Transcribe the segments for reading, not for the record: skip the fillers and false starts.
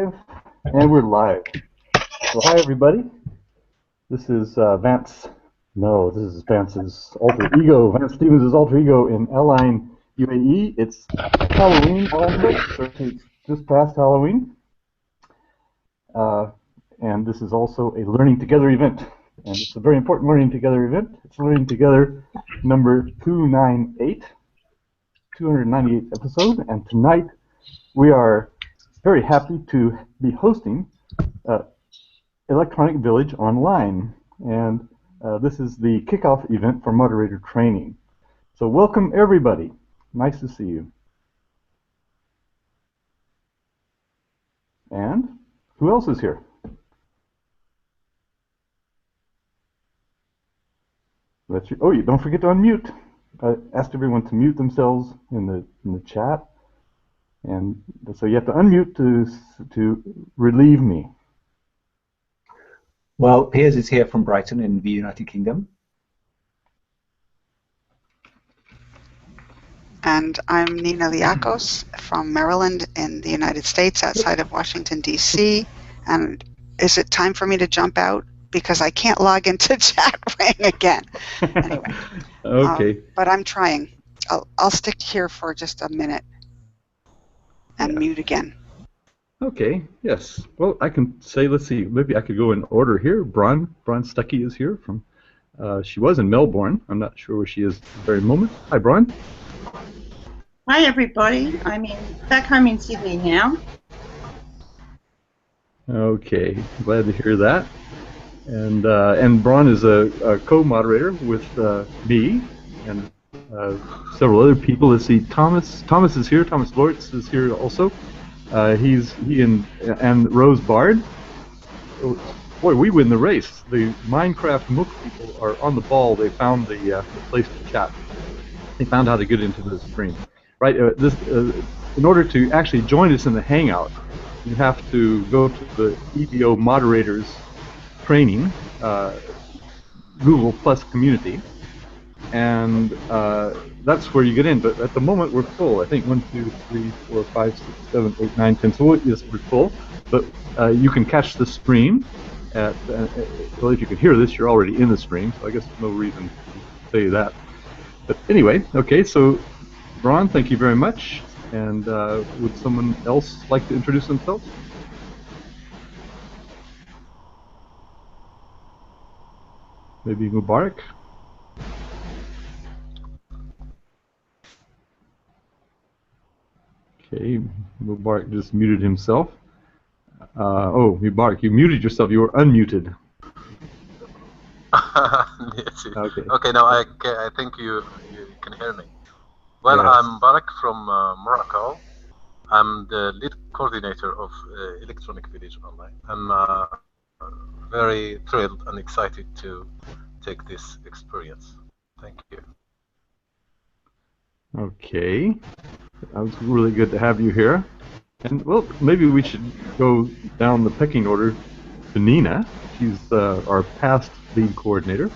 live, and we're live. So hi everybody. This is Vance. No, this is Vance's alter ego. Vance Stevens' alter ego in Align, UAE. It's Halloween also, so it's just past Halloween. And this is also a Learning Together event. And it's a very important Learning Together event. It's Learning Together number 298 episode. And tonight we are very happy to be hosting Electronic Village Online. And this is the kickoff event for moderator training. So welcome everybody. Nice to see you. And who else is here? Oh, you don't forget to unmute. I asked everyone to mute themselves in the chat, and so you have to unmute to relieve me. Well, Piers is here from Brighton in the United Kingdom. And I'm Nina Liakos from Maryland in the United States, outside of Washington, D.C. And is it time for me to jump out? Because I can't log into Chatwing again. Anyway. Okay. But I'm trying. I'll stick here for just a minute and mute again. Okay, yes. Well, I can say, let's see, maybe I could go in order here. Bron Stuckey is here from, she was in Melbourne. I'm not sure where she is at the very moment. Hi, Bron. Hi, everybody. I'm back home in Sydney now. Okay, glad to hear that. And Bron is a co-moderator with me and several other people. Let's see, Thomas is here. Thomas Lortz is here also. He and Rose Bard. Oh, boy, we win the race. The Minecraft MOOC people are on the ball. They found the place to chat. They found how to get into the stream. Right. In order to actually join us in the Hangout, you have to go to the EVO moderators training, Google Plus community, and that's where you get in. But at the moment we're full. I think 1, 2, 3, 4, 5, 6, 7, 8, 9, 10. So yes, we're full. But you can catch the stream at. Well, if you can hear this, you're already in the stream. So I guess no reason to say that. But anyway, okay. So, Ron, thank you very much. And would someone else like to introduce themselves? Maybe Mubarak? Okay, Mubarak just muted himself. Oh, Mubarak, you muted yourself. You were unmuted. Yes. Okay. Okay, now I think you can hear me. Well, Yes. I'm Barak from Morocco. I'm the lead coordinator of Electronic Village Online. I'm very thrilled and excited to take this experience. Thank you. Okay. That was really good to have you here. And, well, maybe we should go down the pecking order to Nina. She's our past lead coordinator.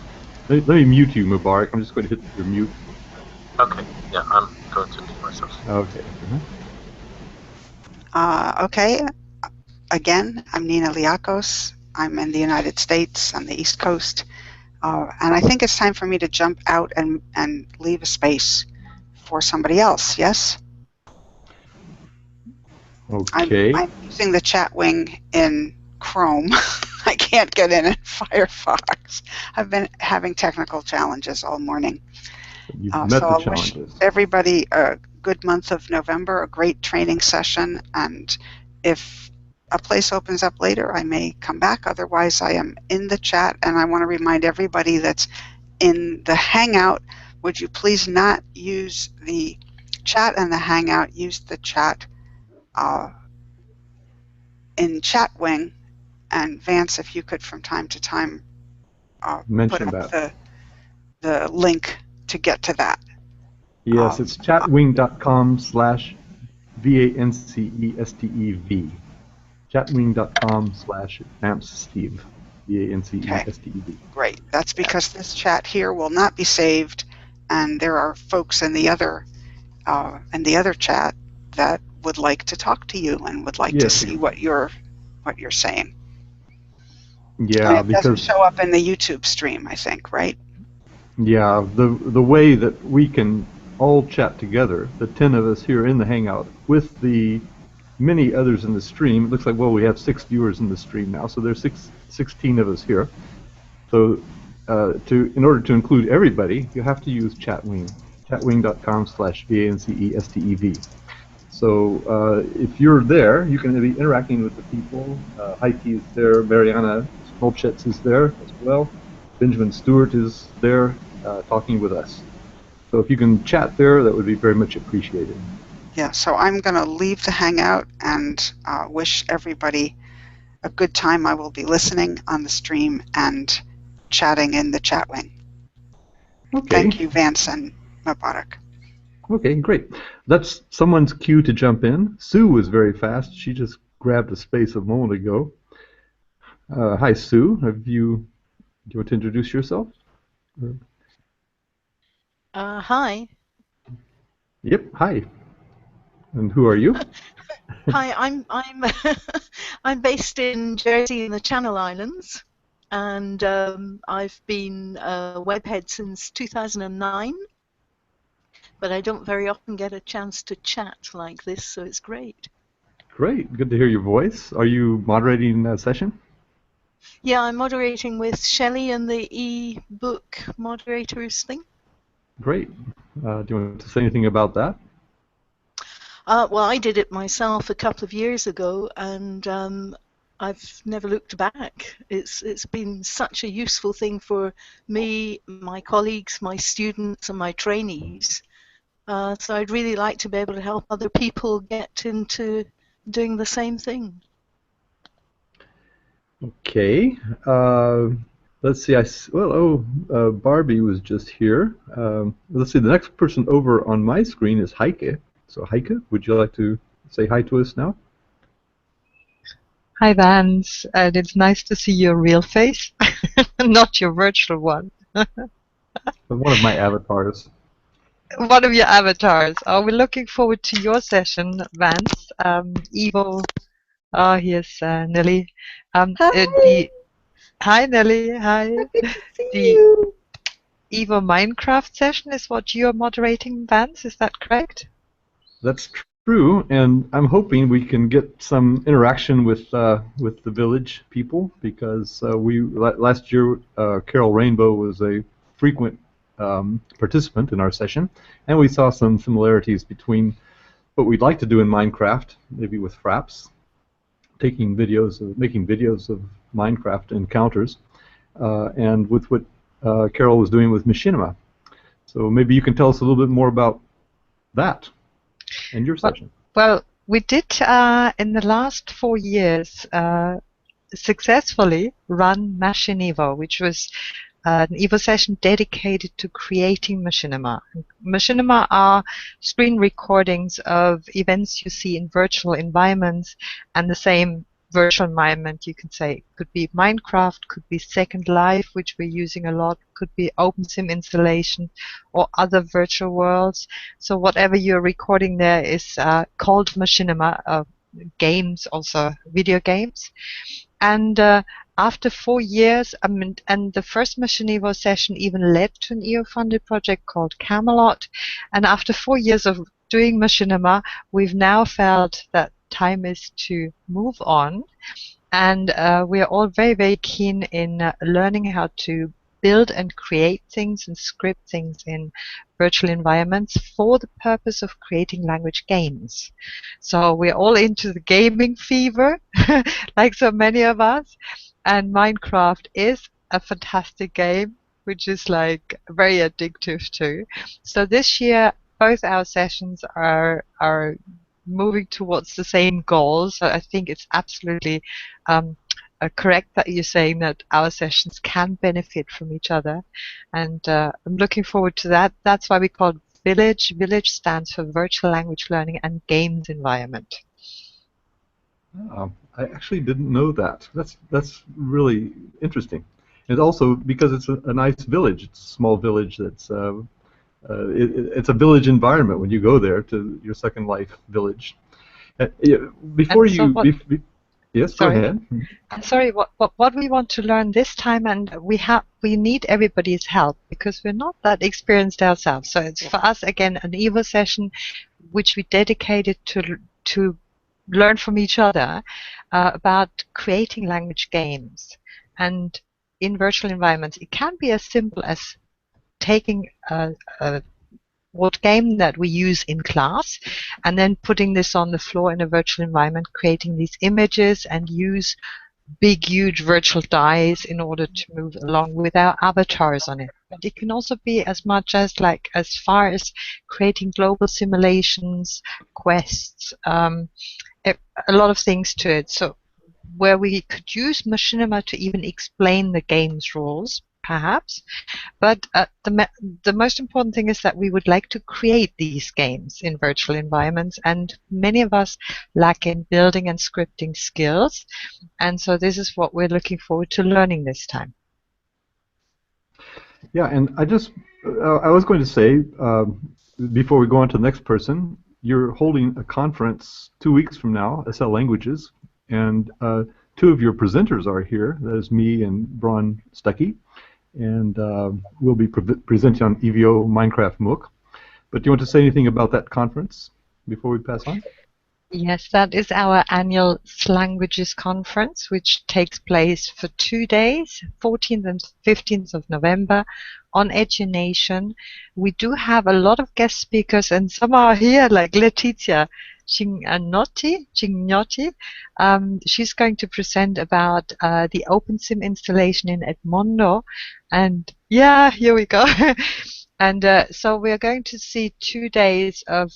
Let me mute you, Mubarak. I'm just going to hit your mute. Okay, yeah, I'm going to mute myself. Okay. Okay. Again, I'm Nina Liakos. I'm in the United States on the East Coast. And I think it's time for me to jump out and leave a space for somebody else, yes? Okay. I'm using the Chatwing in Chrome. I can't get in Firefox. I've been having technical challenges all morning. You've met so the I challenges. wish everybody a good month of November, a great training session, and if a place opens up later, I may come back. Otherwise, I am in the chat, and I want to remind everybody that's in the Hangout, would you please not use the chat and the Hangout, use the chat in Chatwing, and Vance, if you could from time to time Mention put up that. the link to get to that. Yes, it's chatwing.com/VANCESTEV. Chatwing.com/VancSteve. VANCESTEV. Great. That's because this chat here will not be saved, and there are folks in the other chat that would like to talk to you and would like to Yes. see what you're saying. Yeah, And it doesn't because show up in the YouTube stream, I think, right? yeah, the way that we can all chat together, the 10 of us here in the Hangout, with the many others in the stream. It looks like, well, we have 6 viewers in the stream now, so there's 16 of us here. So in order to include everybody, you have to use Chatwing, chatwing.com/VANCESTEV. So if you're there, you can be interacting with the people. Heike is there, Mariana Smolchetz is there as well. Benjamin Stewart is there talking with us. So if you can chat there, that would be very much appreciated. Yeah, so I'm going to leave the Hangout and wish everybody a good time. I will be listening on the stream and chatting in the chat wing. Okay. Thank you, Vance and Mubarak. Okay, great. That's someone's cue to jump in. Sue was very fast. She just grabbed a space a moment ago. Hi, Sue. Do you want to introduce yourself? Hi. Yep. Hi. And who are you? Hi, I'm I'm based in Jersey in the Channel Islands, and I've been a webhead since 2009. But I don't very often get a chance to chat like this, so it's great. Great. Good to hear your voice. Are you moderating a session? Yeah, I'm moderating with Shelley and the e-book moderators thing. Great. Do you want to say anything about that? Well, I did it myself a couple of years ago, and I've never looked back. It's been such a useful thing for me, my colleagues, my students, and my trainees. So I'd really like to be able to help other people get into doing the same thing. Okay. Let's see. Barbie was just here. Let's see. The next person over on my screen is Heike. So Heike, would you like to say hi to us now? Hi, Vance. And it's nice to see your real face, not your virtual one. One of my avatars. One of your avatars. Oh, we're looking forward to your session, Vance. EVO. Oh, here's Nelly. Hi. Hi, Nelly. Hi. Happy to see The you. EVO Minecraft session is what you're moderating, Vance. Is that correct? That's true, and I'm hoping we can get some interaction with the village people, because last year Carol Rainbow was a frequent participant in our session, and we saw some similarities between what we'd like to do in Minecraft, maybe with Fraps, making videos of Minecraft encounters, and with what Carol was doing with Machinima. So maybe you can tell us a little bit more about that and your session. Well, we did in the last 4 years successfully run Machine EVO, which was an EVO session dedicated to creating Machinima. Machinima are screen recordings of events you see in virtual environments, and the same virtual environment, you could say, could be Minecraft, could be Second Life, which we're using a lot, could be OpenSim installation, or other virtual worlds. So whatever you're recording there is called Machinima, games, also video games. And after 4 years, and the first Machine EVO session even led to an EU-funded project called Camelot. And after 4 years of doing Machinima, we've now felt that time is to move on. And we are all very, very keen in learning how to build and create things and script things in virtual environments for the purpose of creating language games. So we're all into the gaming fever, like so many of us. And Minecraft is a fantastic game, which is like very addictive too. So this year, both our sessions are moving towards the same goals. So I think it's absolutely correct that you're saying that our sessions can benefit from each other, and I'm looking forward to that. That's why we call it Village. Village stands for Virtual Language Learning and Games Environment. I actually didn't know that. That's really interesting. And also because it's a nice village. It's a small village that's it's a village environment when you go there to your Second Life village. Before And so you, what, yes, go sorry. ahead. I'm sorry, what we want to learn this time, and we need everybody's help because we're not that experienced ourselves. So it's for us again an EVO session, which we dedicated to learn from each other about creating language games. And in virtual environments, it can be as simple as taking a board game that we use in class and then putting this on the floor in a virtual environment, creating these images and use big, huge virtual dice in order to move along with our avatars on it. But it can also be as much as as far as creating global simulations, quests, a lot of things to it. So where we could use machinima to even explain the game's rules, perhaps. But the most important thing is that we would like to create these games in virtual environments, and many of us lack in building and scripting skills. And so this is what we're looking forward to learning this time. Yeah, and I was going to say, before we go on to the next person, you're holding a conference 2 weeks from now, SL Languages, and two of your presenters are here. That is me and Braun Stuckey, and we'll be presenting on EVO Minecraft MOOC. But do you want to say anything about that conference before we pass on? Yes, that is our annual Languages conference, which takes place for 2 days, 14th and 15th of November, on Edunation. We do have a lot of guest speakers, and some are here, like Letizia Cignotti. She's going to present about the OpenSim installation in Edmondo, and yeah, here we go. And so we are going to see 2 days of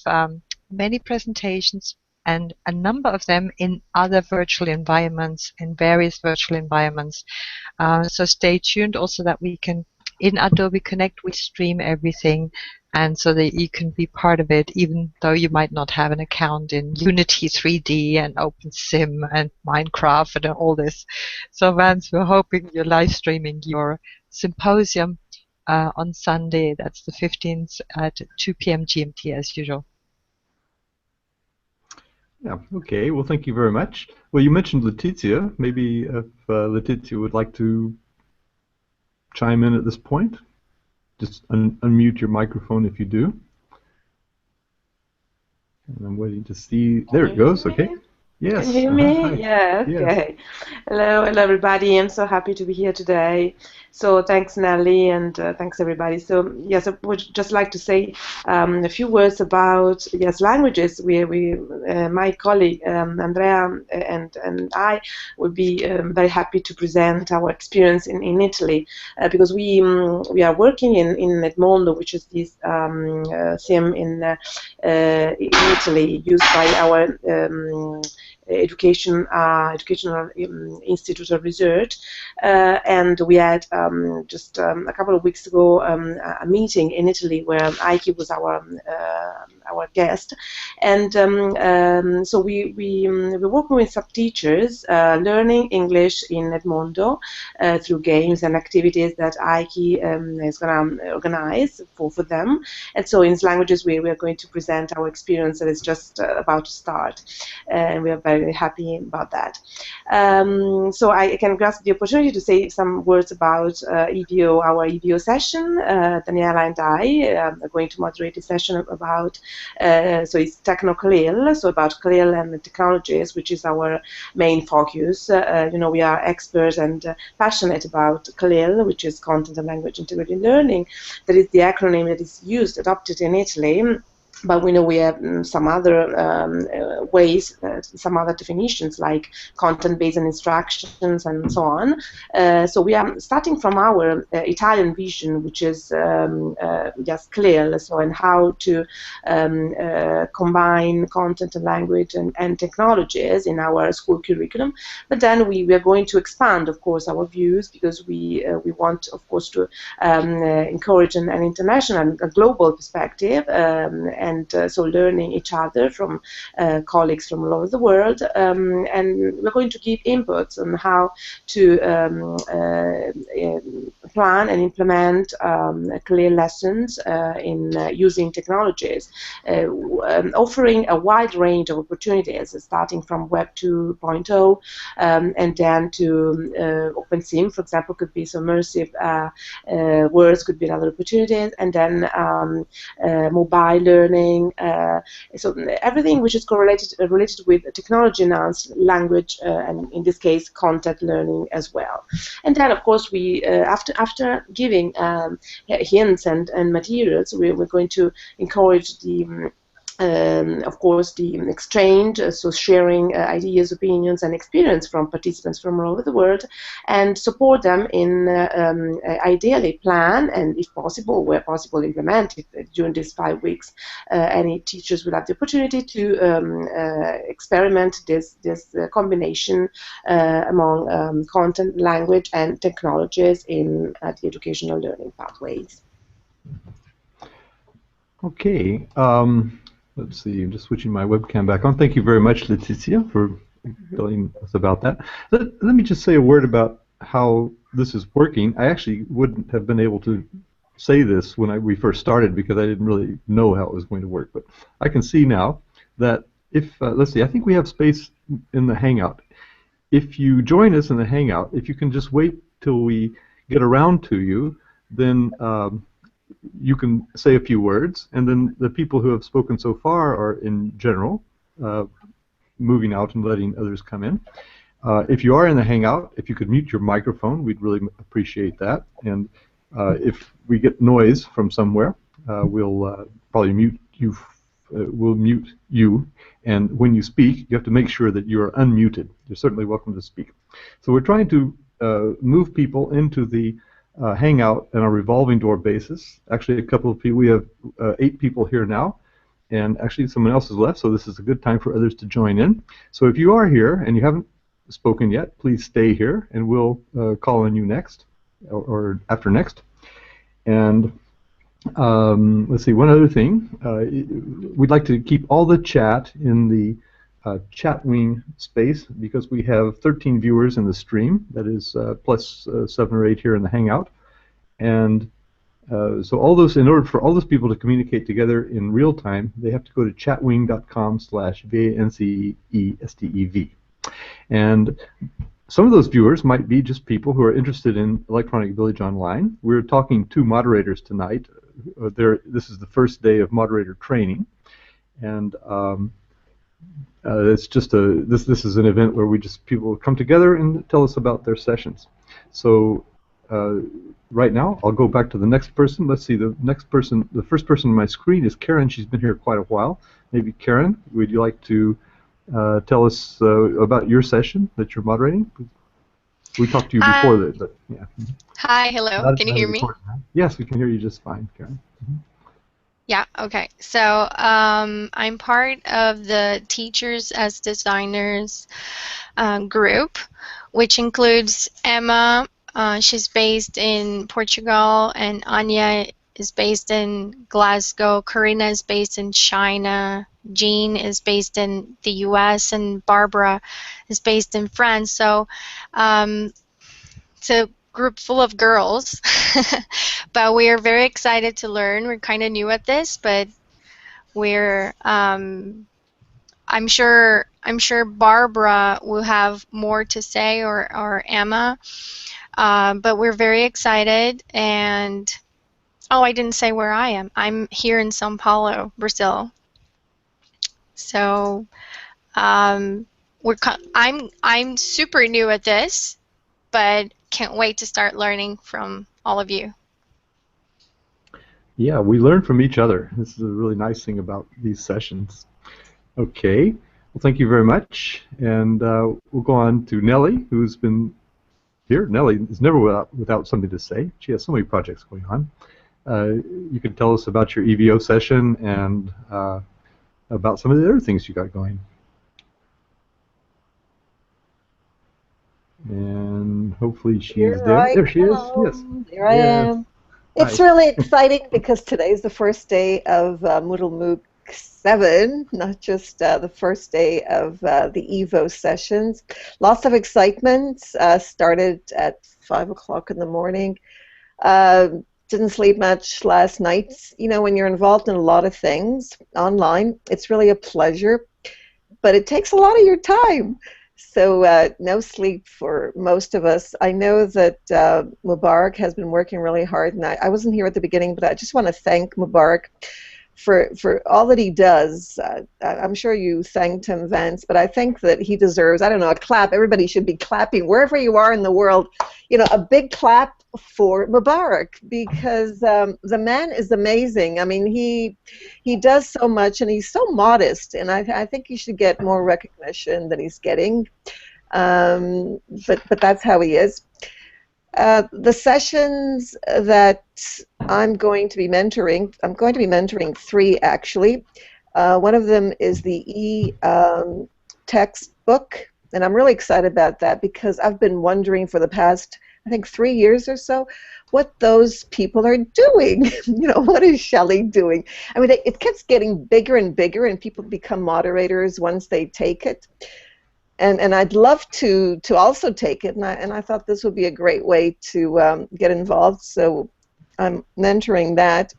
many presentations, and a number of them in other virtual environments, in various virtual environments. So stay tuned also that we can, in Adobe Connect, we stream everything, and so that you can be part of it, even though you might not have an account in Unity 3D and OpenSim and Minecraft and all this. So Vance, we're hoping you're live streaming your symposium on Sunday, that's the 15th at 2 p.m. GMT as usual. Yeah, okay. Well, thank you very much. Well, you mentioned Letizia. Maybe if Letizia would like to chime in at this point. Just unmute your microphone if you do. And I'm waiting to see. There it goes. Okay. Yes. Can you hear me? Hi. Yeah, Yes. okay. Hello everybody. I'm so happy to be here today. So thanks Nelly, and thanks everybody. So yes, I would just like to say a few words about languages. My colleague Andrea and I would be very happy to present our experience in Italy, because we are working in Edmondo, which is this sim in Italy used by our educational institute of research, and we had just a couple of weeks ago a meeting in Italy where Aiki was our guest, and so we're working with some teachers learning English in Edmondo through games and activities that Aiki is going to organize for them. And so in languages we are going to present our experience that is just about to start, and we are very happy about that. So I can grasp the opportunity to say some words about EVO, our EVO session. Daniela and I are going to moderate a session about, so it's Techno-CLIL, so about CLIL and the technologies, which is our main focus. You know, we are experts and passionate about CLIL, which is Content and Language Integrated Learning. That is the acronym that is used, adopted in Italy. But we know we have some other ways, some other definitions like content-based instructions and so on. So we are starting from our Italian vision, which is just clear, so and how to combine content and language and technologies in our school curriculum. But then we are going to expand, of course, our views, because we want, of course, to encourage an international, a global perspective, and so learning each other from colleagues from all over the world, and we're going to give inputs on how to plan and implement clear lessons in using technologies, offering a wide range of opportunities, starting from Web 2.0 and then to OpenSim, for example, could be submersive words, could be another opportunity, and then mobile learning, so everything which is related with technology-enhanced language, and in this case, content learning as well. And then, of course, we after giving hints and materials, we're going to encourage the of course, the exchange, so sharing ideas, opinions, and experience from participants from all over the world, and support them in ideally plan and, if possible, where possible, implement it during these 5 weeks. Any teachers will have the opportunity to experiment this combination among content, language, and technologies in the educational learning pathways. Okay. Let's see, I'm just switching my webcam back on. Thank you very much, Letizia, for telling us about that. Let me just say a word about how this is working. I actually wouldn't have been able to say this when we first started because I didn't really know how it was going to work. But I can see now that if, let's see, I think we have space in the Hangout. If you join us in the Hangout, if you can just wait till we get around to you, then you can say a few words, and then the people who have spoken so far are in general moving out and letting others come in. If you are in the Hangout, if you could mute your microphone, we'd really appreciate that. And if we get noise from somewhere, we'll probably mute you. We'll mute you, and when you speak, you have to make sure that you are unmuted. You're certainly welcome to speak. So we're trying to move people into the Hangout on a revolving door basis. Actually, a couple of people, we have 8 people here now, and actually someone else has left, so this is a good time for others to join in. So if you are here and you haven't spoken yet, please stay here, and we'll call on you next, or after next. And let's see, one other thing. We'd like to keep all the chat in the chat wing space because we have 13 viewers in the stream, that is plus 7 or 8 here in the Hangout, and so all those, in order for all those people to communicate together in real time, they have to go to chatwing.com/VANCESTEV, and some of those viewers might be just people who are interested in Electronic Village Online. We're talking to moderators tonight. This is the first day of moderator training, and it's just this is an event where people come together and tell us about their sessions. So right now I'll go back to the next person. Let's see, the first person on my screen is Karen. She's been here quite a while. Maybe Karen, would you like to tell us about your session that you're moderating? We talked to you before that, but yeah. Hi, hello. Can you hear me? Yes, we can hear you just fine, Karen. Yeah, okay. So I'm part of the Teachers as Designers group, which includes Emma. She's based in Portugal, and Anya is based in Glasgow. Karina is based in China. Jean is based in the US, and Barbara is based in France. So it's a group full of girls, but we are very excited to learn. We're kind of new at this, but we're I'm sure Barbara will have more to say, or Emma, but we're very excited. And oh, I didn't say where I am. I'm here in São Paulo, Brazil. So I'm super new at this, but can't wait to start learning from all of you. Yeah, we learn from each other. This is a really nice thing about these sessions. Okay, well, thank you very much, and we'll go on to Nellie, who's been here. Nellie is never without something to say. She has so many projects going on. You can tell us about your EVO session and about some of the other things you got going. And hopefully she's there. There she is. Yes. There I am. It's really exciting because today's the first day of Moodle MOOC 7, not just the first day of the EVO sessions. Lots of excitement. Started at 5 o'clock in the morning. Didn't sleep much last night. You know, when you're involved in a lot of things online, it's really a pleasure, but it takes a lot of your time. So no sleep for most of us. I know that Mubarak has been working really hard, and I wasn't here at the beginning, but I just want to thank Mubarak for all that he does. I'm sure you thanked him, Vance, but I think that he deserves, I don't know, a clap. Everybody should be clapping wherever you are in the world. You know, a big clap for Mubarak, because the man is amazing. I mean, he does so much, and he's so modest, and I think he should get more recognition than he's getting. But that's how he is. The sessions that I'm going to be mentoring 3 actually. One of them is the textbook, and I'm really excited about that because I've been wondering for the past, I think, 3 years or so, what those people are doing. You know, what is Shelley doing? I mean, it keeps getting bigger and bigger, and people become moderators once they take it. And I'd love to also take it, and I thought this would be a great way to get involved. So I'm mentoring that.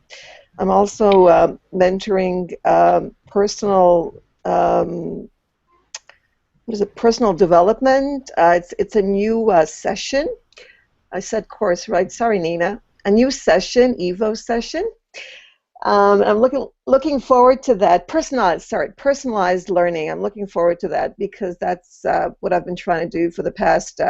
I'm also mentoring personal personal development. It's a new session. I said course, right? Sorry, Nina. A new session, EVO session. I'm looking forward to that. Personalized learning. I'm looking forward to that because that's what I've been trying to do for the past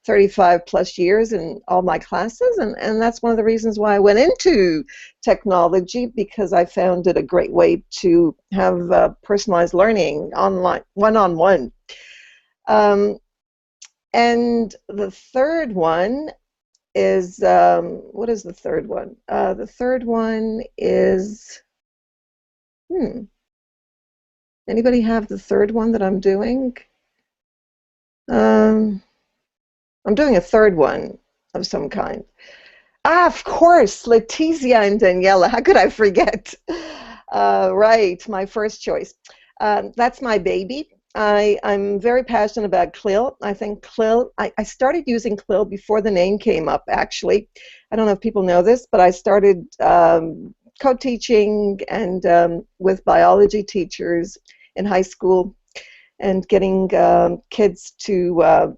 35 plus years in all my classes, and that's one of the reasons why I went into technology, because I found it a great way to have personalized learning online, one-on-one. And the third one is, what is the third one? The third one is, anybody have the third one that I'm doing? I'm doing a third one of some kind. Ah, of course, Letizia and Daniela. How could I forget? Right, my first choice. That's my baby. I'm very passionate about CLIL. I think CLIL, I started using CLIL before the name came up, actually. I don't know if people know this, but I started co-teaching and with biology teachers in high school and getting kids to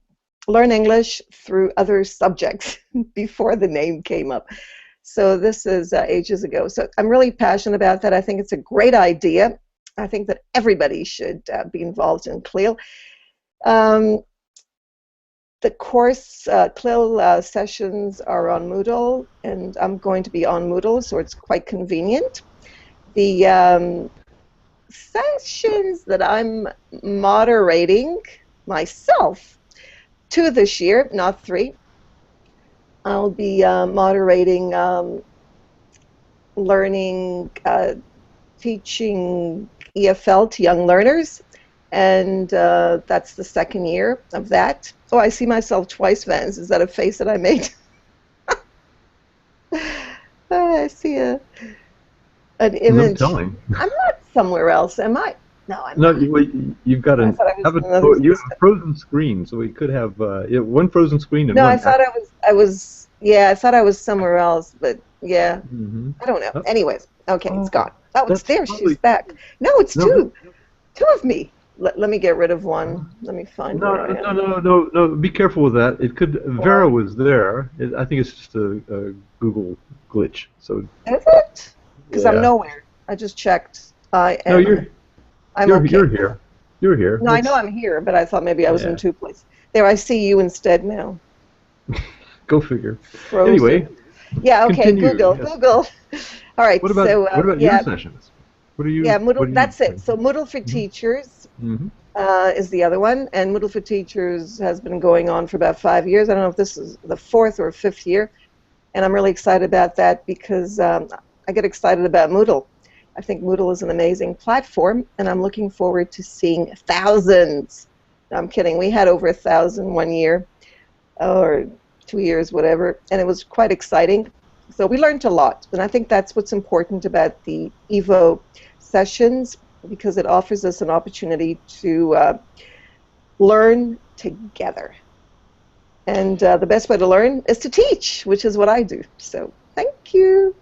learn English through other subjects before the name came up. So this is ages ago. So I'm really passionate about that. I think it's a great idea. I think that everybody should be involved in CLIL. The course CLIL sessions are on Moodle, and I'm going to be on Moodle, so it's quite convenient. The sessions that I'm moderating myself, 2 this year, not 3. I'll be moderating learning, teaching EFL to young learners, and that's the 2nd year of that. Oh, I see myself twice, Vance. Is that a face that I made? I see an image. No telling. I'm not somewhere else, am I? No, I'm No, not. you've got you have a frozen screen, so we could have one frozen screen and no, one. I thought I was. Yeah, I thought I was somewhere else, but yeah, I don't know. Oh. Anyways, okay, it's gone. Oh, it's That's there. probably- She's back. No, it's No, two. 2 of me. Let me get rid of one. Let me find where I am. No. Be careful with that. It could. Vera was there. I think it's just a Google glitch. So. Is it? Because Yeah. I'm nowhere. I just checked. I am. No, you're okay. here. You're here. No, I know I'm here, but I thought maybe I was in Yeah. 2 places. There, I see you instead now. Go figure. Frozen. Anyway. Yeah. Okay. Continue, Google. yes. Google. All right. What about yeah. your sessions? What are you? Yeah. Moodle. what are you That's doing? it. So Moodle for Teachers is the other one, and Moodle for Teachers has been going on for about 5 years. I don't know if this is the 4th or 5th year, and I'm really excited about that because I get excited about Moodle. I think Moodle is an amazing platform, and I'm looking forward to seeing thousands. No, I'm kidding. We had over 1,000 one year, or 2 years, whatever, and it was quite exciting. So we learned a lot, and I think that's what's important about the EVO sessions, because it offers us an opportunity to learn together. And the best way to learn is to teach, which is what I do. So thank you.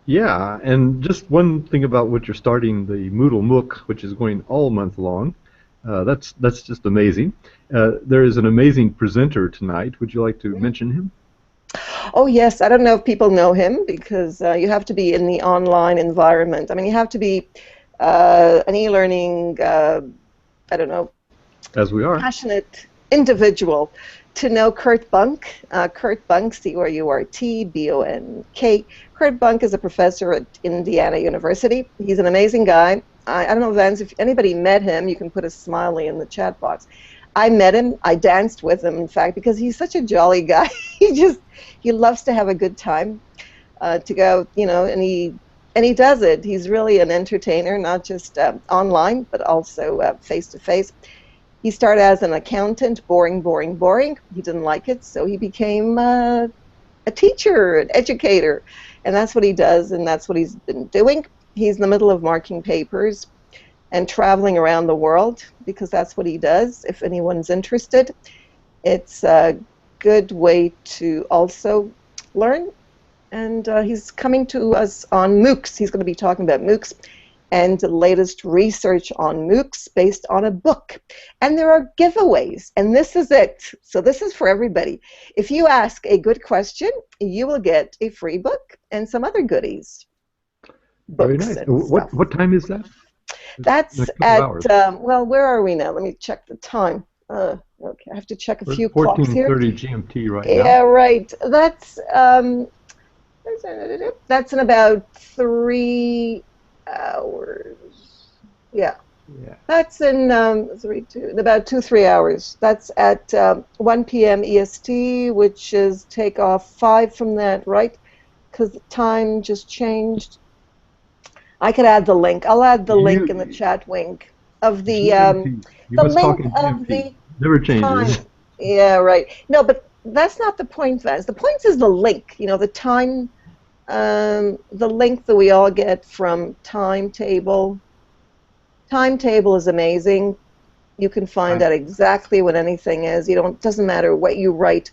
Yeah, and just one thing about what you're starting, the Moodle MOOC, which is going all month long. That's just amazing. There is an amazing presenter tonight. Would you like to mention him? Oh, yes. I don't know if people know him because you have to be in the online environment. I mean, you have to be an e-learning, I don't know, As we are. passionate individual to know Kurt Bunk. Kurt Bunk, C-U-R-T-B-O-N-K. Kurt Bunk is a professor at Indiana University. He's an amazing guy. I don't know, Vance, if anybody met him, you can put a smiley in the chat box. I met him. I danced with him, in fact, because he's such a jolly guy. He loves to have a good time, to go, you know, and he does it. He's really an entertainer, not just online, but also face-to-face. He started as an accountant, boring, boring, boring. He didn't like it, so he became a teacher, an educator, and that's what he does, and that's what he's been doing. He's in the middle of marking papers and traveling around the world because that's what he does. If anyone's interested, it's a good way to also learn. And he's coming to us on MOOCs. He's going to be talking about MOOCs and the latest research on MOOCs based on a book. And there are giveaways, and this is it. So this is for everybody. If you ask a good question, you will get a free book and some other gooddies. Very nice. What time is that? That's at, well, where are we now? Let me check the time. Okay, I have to check a few clocks here. 14:30 GMT right now. Yeah, right. That's in about 3 hours. Yeah. That's in about 2-3 hours. That's at 1 p.m. EST, which is take off 5 from that, right? Because the time just changed. I could add the link. I'll add the link in the chat link of the link of the never changes. Time. Yeah, right. No, but that's not the point, Vance. The point is the link. You know, the time, the link that we all get from Timetable. Timetable is amazing. You can find out exactly what anything is. You don't. It doesn't matter what you write.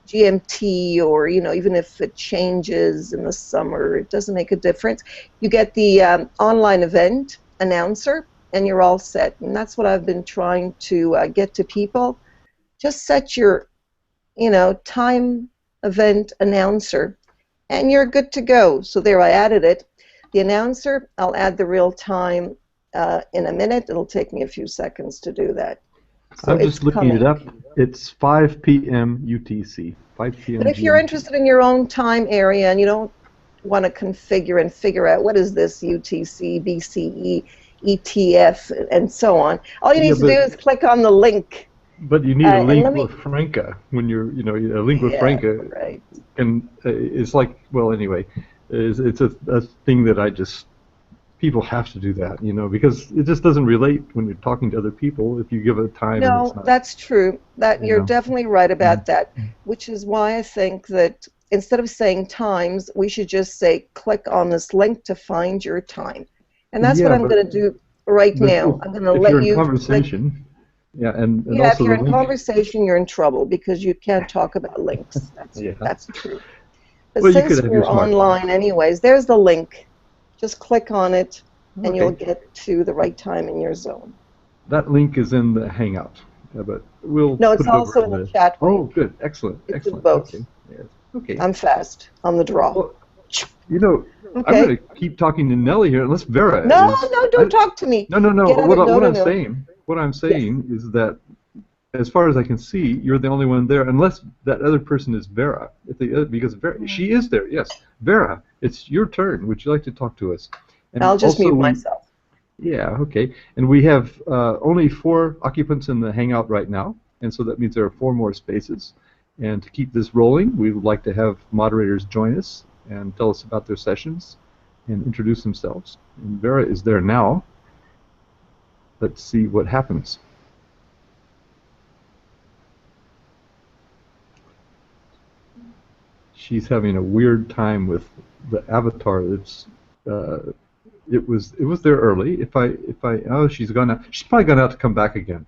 GMT, or even if it changes in the summer, it doesn't make a difference. You get the online event announcer and you're all set, and that's what I've been trying to get to people. Just set your time event announcer and you're good to go. So there, I added it. The announcer, I'll add the real time in a minute. It'll take me a few seconds to do that. So I'm just looking it up. It's 5 p.m. UTC. 5 p.m. But if you're interested in your own time area and you don't want to configure and figure out what is this UTC, BCE, ETF, and so on, all you need to do is click on the link. But you need a lingua franca when you're, a lingua franca. Right. And it's like, well, anyway, it's a thing that people have to do that, because it just doesn't relate when you're talking to other people if you give it a time. No, and it's not, that's true. You're definitely right about that, which is why I think that instead of saying times, we should just say click on this link to find your time. And that's what I'm going to do right now. I'm going to let you. In conversation. And yeah, also if you're in conversation, you're in trouble because you can't talk about links. That's true. But well, since we're online anyways, there's the link. Just click on it, and you'll get to the right time in your zone. That link is in the Hangout, but we'll. No, it's also in the chat. Oh, good, excellent, it's excellent. Both. Okay. Yes. Okay. I'm fast on the draw. Well, I'm going to keep talking to Nellie here, unless Vera. No, don't talk to me. No. What I'm saying is that, as far as I can see, you're the only one there, unless that other person is Vera. Because Vera, she is there. Yes, Vera, it's your turn. Would you like to talk to us? And I'll just mute myself. Yeah, okay. And we have only 4 occupants in the Hangout right now, and so that means there are 4 more spaces. And to keep this rolling, we would like to have moderators join us and tell us about their sessions and introduce themselves. And Vera is there now. Let's see what happens. She's having a weird time with the avatar. It was there early. She's gone out. She's probably gone out to come back again.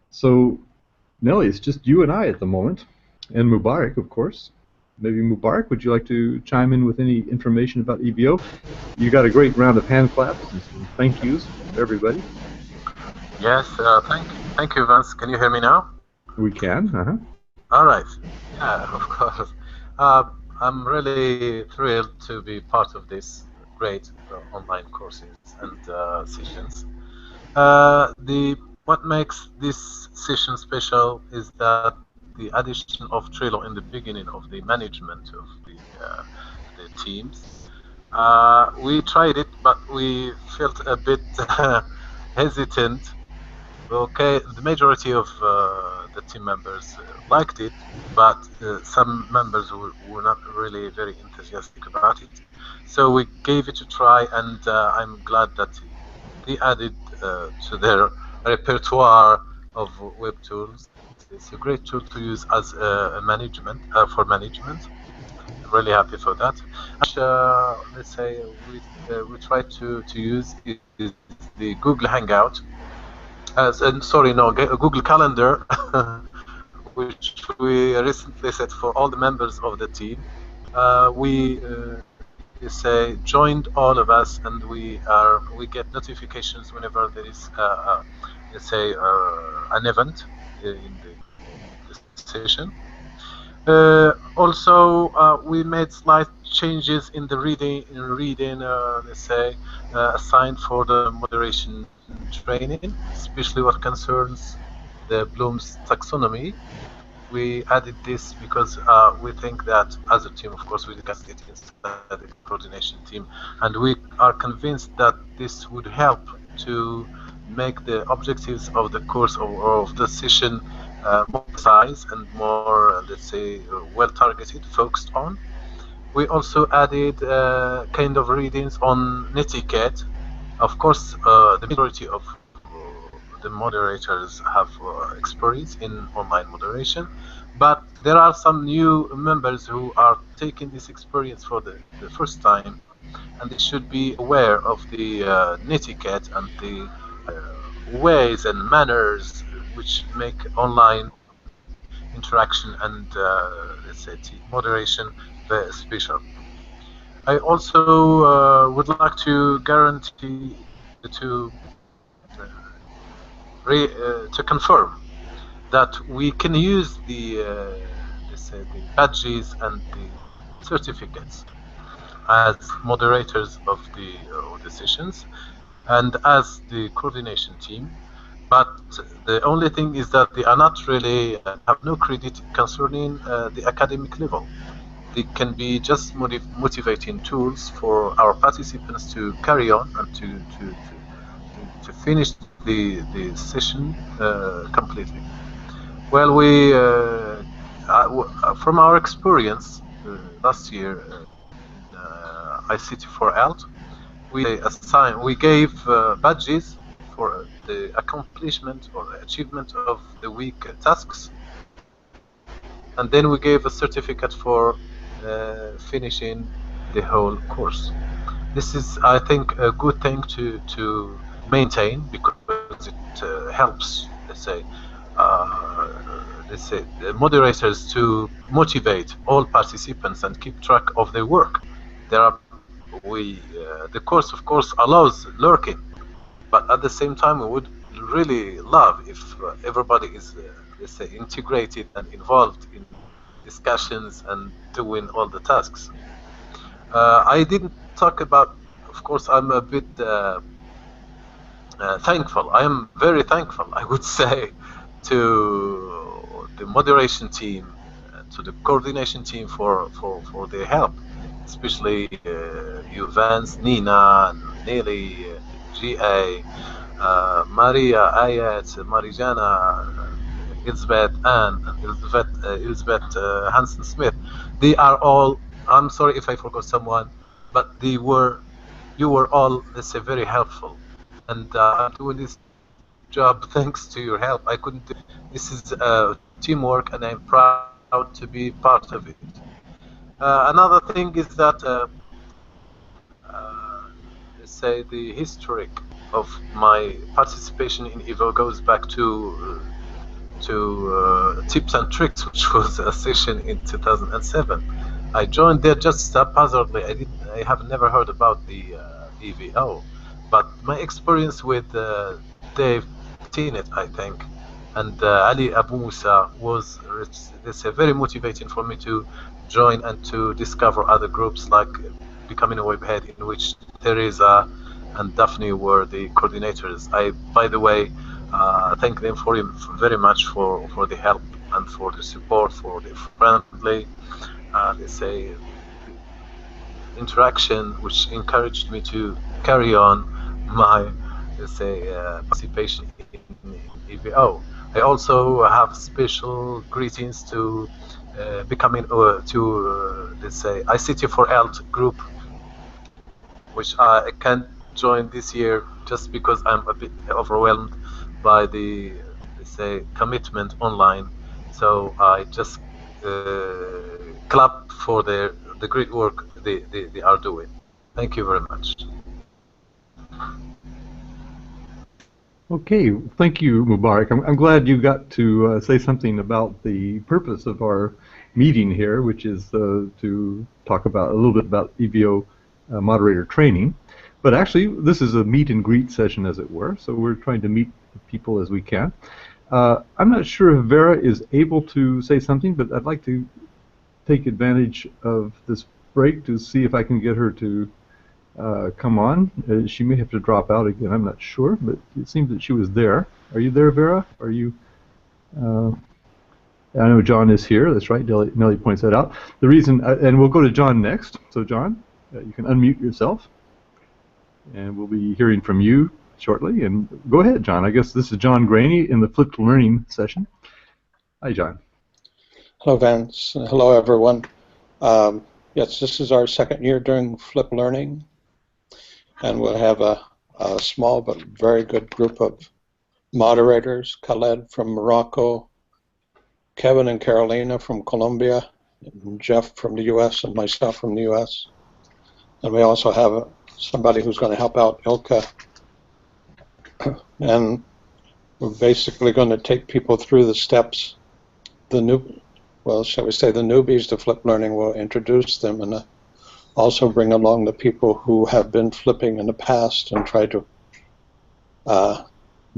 So Nellie, it's just you and I at the moment. And Mubarak, of course. Maybe Mubarak, would you like to chime in with any information about EVO? You got a great round of hand claps and some thank yous for everybody. Yes, thank you, Vance. Can you hear me now? We can. All right. Yeah, of course. I'm really thrilled to be part of this great online courses and sessions. What makes this session special is that the addition of Trello in the beginning of the management of the teams. We tried it, but we felt a bit hesitant. Okay, the majority of the team members liked it, but some members were not really very enthusiastic about it. So we gave it a try, and I'm glad that they added to their repertoire of web tools. It's a great tool to use as a management for management. I'm really happy for that. Let's say we try to use is the Google Hangout. Google Calendar, which we recently set for all the members of the team. We say joined all of us, and we get notifications whenever there is let's say an event in the session. Also, we made slight changes in the reading, let's say, assigned for the moderation training, especially what concerns the Bloom's taxonomy. We added this because we think that as a team, of course, we discussed it inside the coordination team, and we are convinced that this would help to make the objectives of the course or of the session more precise and more, let's say, well targeted, focused on. We also added kind of readings on netiquette. Of course, the majority of the moderators have experience in online moderation, but there are some new members who are taking this experience for the first time, and they should be aware of the netiquette and the ways and manners which make online interaction and let's say moderation very special. I also would like to guarantee to confirm that we can use the let's say the badges and the certificates as moderators of the sessions and as the coordination team. But the only thing is that they are not really have no credit concerning the academic level. They can be just motivating tools for our participants to carry on and to finish the session completely. Well, we from our experience last year in ICT4ALT, we gave badges for the accomplishment or the achievement of the week tasks, and then we gave a certificate for finishing the whole course. This is, I think, a good thing to maintain because it helps, let's say, the moderators to motivate all participants and keep track of their work. The course, of course, allows lurking, but at the same time, we would really love if everybody is, let's say, integrated and involved in discussions and doing all the tasks. I didn't talk about, of course, I'm a bit thankful. I am very thankful, I would say, to the moderation team, to the coordination team for their help, especially you, Vance, Nina, Nelly, GA, Maria, Ayat, Marijana, Elizabeth, Anne, Elizabeth Hansen-Smith. They are all, I'm sorry if I forgot someone, but you were all, let's say, very helpful. And I'm doing this job thanks to your help. I couldn't do this. Is teamwork, and I'm proud to be part of it. Another thing is that let's say the historic of my participation in EVO goes back to to Tips and Tricks, which was a session in 2007. I joined there just haphazardly. I have never heard about the EVO, but my experience with Dave Teenet, I think, and Ali Abu Musa was very motivating for me to join and to discover other groups like Becoming a Webhead, in which Teresa and Daphne were the coordinators. I, by the way, thank them for very much for the help and for the support, for the friendly, let's say, interaction, which encouraged me to carry on my, let's say, participation in EVO. I also have special greetings to let's say, ICT4Alt group, which I can't join this year just because I'm a bit overwhelmed by the, let's say, commitment online. So I just clap for the great work they are doing. Thank you very much. Okay, thank you, Mubarak. I'm glad you got to say something about the purpose of our meeting here, which is to talk about a little bit about EVO moderator training. But actually, this is a meet and greet session, as it were, so we're trying to meet people as we can. I'm not sure if Vera is able to say something, but I'd like to take advantage of this break to see if I can get her to come on. She may have to drop out again, I'm not sure, but it seems that she was there. Are you there, Vera? Are you? I know John is here, that's right, Nellie points that out. The reason, and we'll go to John next. So John, you can unmute yourself, and we'll be hearing from you shortly. And go ahead, John. I guess this is John Graney in the Flipped Learning session. Hi, John. Hello, Vance. Hello, everyone. Yes, this is our second year doing Flip Learning, and we'll have a small but very good group of moderators. Khaled from Morocco, Kevin and Carolina from Colombia, and Jeff from the U.S., and myself from the U.S. And we also have somebody who's going to help out, Ilka. And we're basically going to take people through the steps. Well, shall we say the newbies to Flip Learning, will introduce them and also bring along the people who have been flipping in the past and try to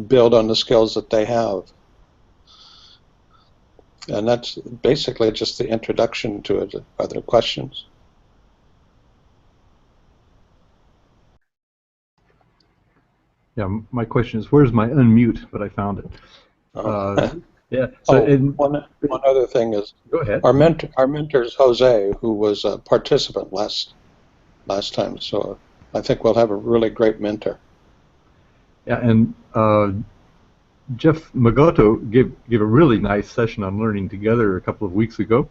build on the skills that they have. And that's basically just the introduction to it. Are there questions? Yeah, my question is, where's my unmute? But I found it. Yeah. So one other thing is, go ahead. Our mentor is Jose, who was a participant last time. So I think we'll have a really great mentor. Yeah, and Jeff Magoto gave a really nice session on learning together a couple of weeks ago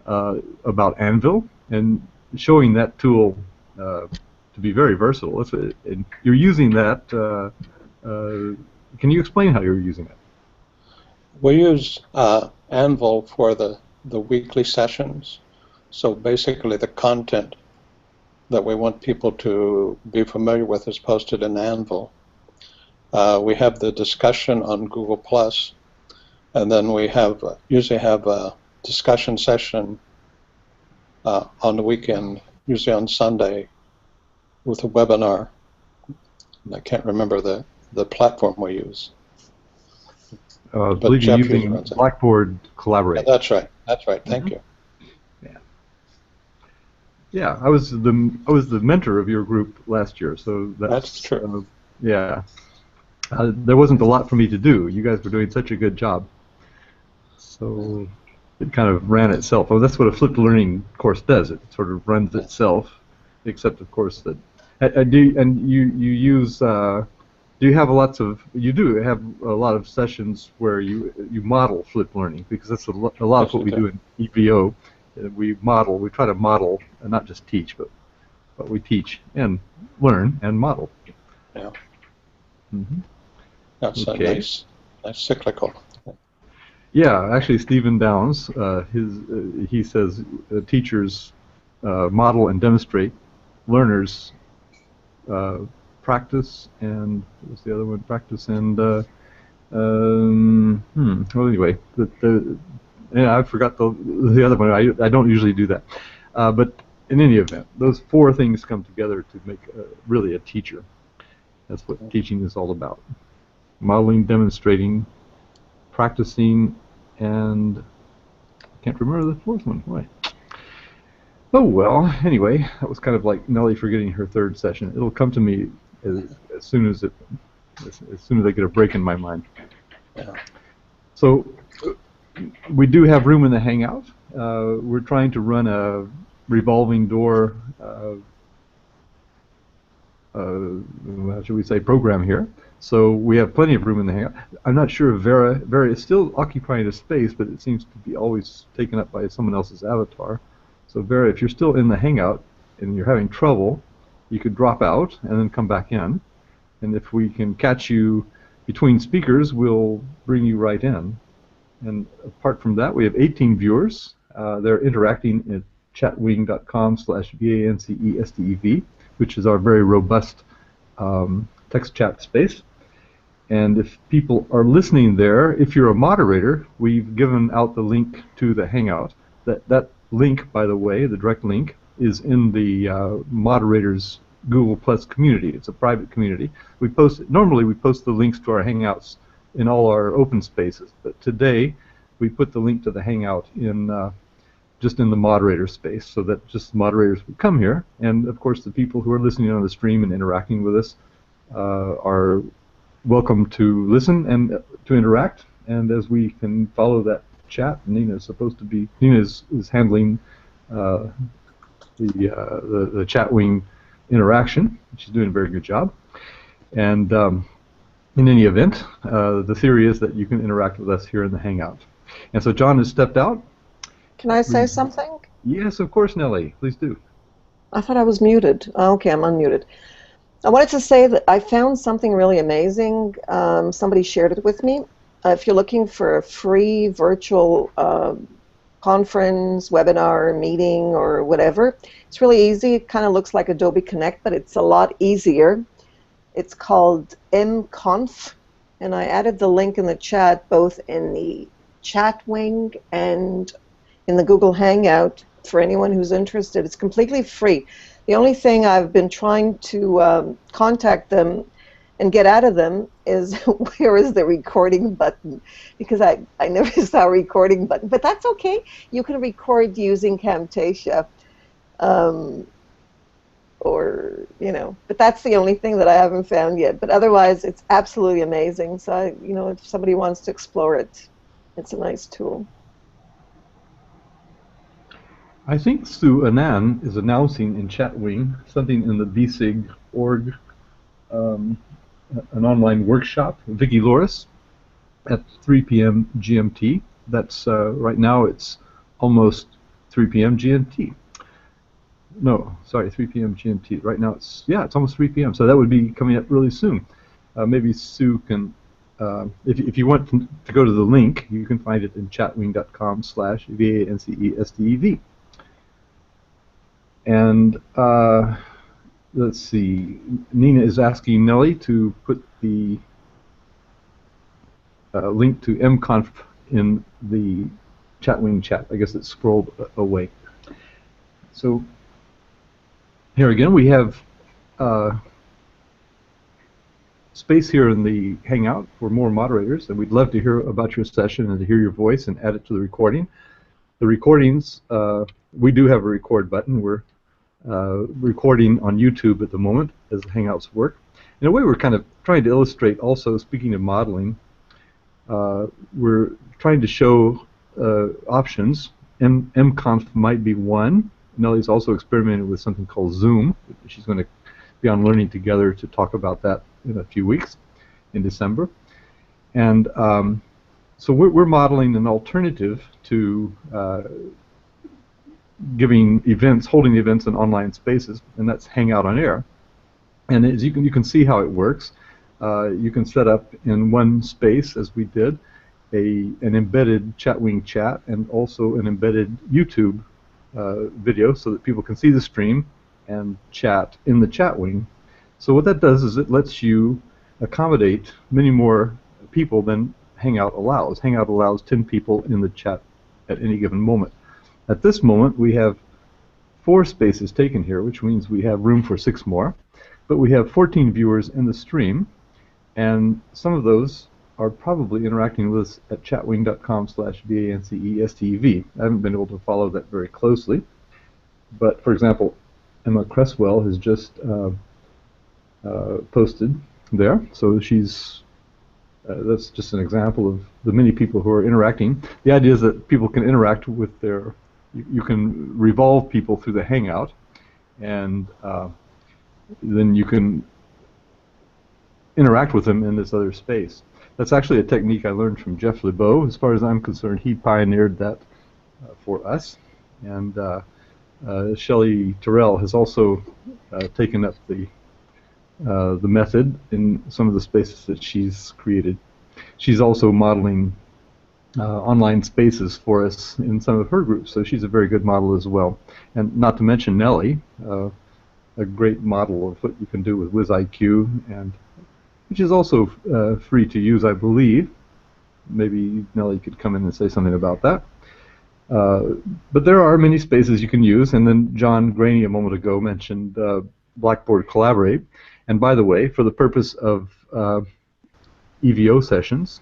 about Anvil, and showing that tool to be very versatile. And you're using that. Can you explain how you're using it? We use Anvil for the weekly sessions. So basically the content that we want people to be familiar with is posted in Anvil. We have the discussion on Google+, and then we usually have a discussion session on the weekend, usually on Sunday, with a webinar. And I can't remember the platform we use. I believe you're using Blackboard Collaborate. Yeah, that's right. That's right. Thank you. Yeah. Yeah, I was the mentor of your group last year, so that's true. Yeah. There wasn't a lot for me to do. You guys were doing such a good job. So it kind of ran itself. Oh, that's what a flipped learning course does. It sort of runs itself, except of course that. Do you have you do have a lot of sessions where you model flipped learning, because that's a lot of what we do in EVO. We try to model and not just teach, but we teach and learn and model. Yeah. Mm-hmm. That's okay. a nice cyclical. Yeah, actually, Stephen Downs, he says teachers model and demonstrate, learners practice, and what's the other one? Practice and Well, anyway, I forgot the other one. I don't usually do that. But in any event, those four things come together to make really a teacher. That's what teaching is all about. Modeling, demonstrating, practicing, and I can't remember the fourth one. Why? Oh, well, anyway, that was kind of like Nellie forgetting her third session. It'll come to me as soon as I get a break in my mind. So we do have room in the Hangout. We're trying to run a revolving door, how should we say, program here. So we have plenty of room in the Hangout. I'm not sure if Vera is still occupying a space, but it seems to be always taken up by someone else's avatar. So Vera, if you're still in the Hangout and you're having trouble, you could drop out and then come back in. And if we can catch you between speakers, we'll bring you right in. And apart from that, we have 18 viewers. They're interacting at chatwing.com/VANCESTEV, which is our very robust text chat space. And if people are listening there, if you're a moderator, we've given out the link to the Hangout. That link, by the way, the direct link, is in the moderators Google Plus community. It's a private community. Normally we post the links to our Hangouts in all our open spaces, but today we put the link to the Hangout in just in the moderator space, so that just moderators would come here, and of course the people who are listening on the stream and interacting with us are welcome to listen and to interact. And as we can follow that chat, Nina is handling the chat wing interaction. She's doing a very good job. And in any event, the theory is that you can interact with us here in the Hangout. And so John has stepped out. Can I say something? Yes, of course, Nellie. Please do. I thought I was muted. Oh, okay, I'm unmuted. I wanted to say that I found something really amazing. Somebody shared it with me. If you're looking for a free virtual conference, webinar, meeting, or whatever, it's really easy. It kind of looks like Adobe Connect, but it's a lot easier. It's called mconf, and I added the link in the chat, both in the chat wing and in the Google Hangout for anyone who's interested. It's completely free. The only thing I've been trying to contact them and get out of them is where is the recording button, because I never saw a recording button, but that's okay. You can record using Camtasia, or, you know, but that's the only thing that I haven't found yet. But otherwise, it's absolutely amazing. So, you know, if somebody wants to explore it, it's a nice tool. I think Sue Anand is announcing in Chatwing something in the BSIG org, an online workshop, Vicki Loris, at 3 p.m. GMT. That's right now it's almost 3 p.m. GMT. No, sorry, 3 p.m. GMT. Right now it's almost 3 p.m. So that would be coming up really soon. Maybe Sue can, if you want to go to the link, you can find it in chatwing.com/VANCESTEV. And let's see, Nina is asking Nellie to put the link to mconf in the Chatwing chat. I guess it's scrolled away. So here again we have space here in the Hangout for more moderators, and we'd love to hear about your session and to hear your voice and add it to the recording. The recordings, we do have a record button. We're recording on YouTube at the moment as the Hangouts work. In a way, we're kind of trying to illustrate also, speaking of modeling, we're trying to show options. mconf might be one. Nellie's also experimented with something called Zoom. She's going to be on Learning Together to talk about that in a few weeks in December. And so we're modeling an alternative to giving events, holding events in online spaces, and that's Hangout on Air. And as you can see how it works. You can set up in one space, as we did, an embedded Chatwing chat and also an embedded YouTube video, so that people can see the stream and chat in the Chatwing. So what that does is it lets you accommodate many more people than Hangout allows. Hangout allows 10 people in the chat at any given moment. At this moment, we have 4 spaces taken here, which means we have room for 6 more. But we have 14 viewers in the stream, and some of those are probably interacting with us at chatwing.com/VANCESTEV. I haven't been able to follow that very closely. But, for example, Emma Cresswell has just posted there. So she's that's just an example of the many people who are interacting. The idea is that people can interact with their, you can revolve people through the Hangout, and then you can interact with them in this other space. That's actually a technique I learned from Jeff LeBeau. As far as I'm concerned, he pioneered that for us. And Shelley Terrell has also taken up the method in some of the spaces that she's created. She's also modeling online spaces for us in some of her groups, so she's a very good model as well. And not to mention Nellie, a great model of what you can do with WizIQ, and which is also free to use, I believe. Maybe Nellie could come in and say something about that. But there are many spaces you can use, and then John Graney a moment ago mentioned Blackboard Collaborate. And by the way, for the purpose of EVO sessions,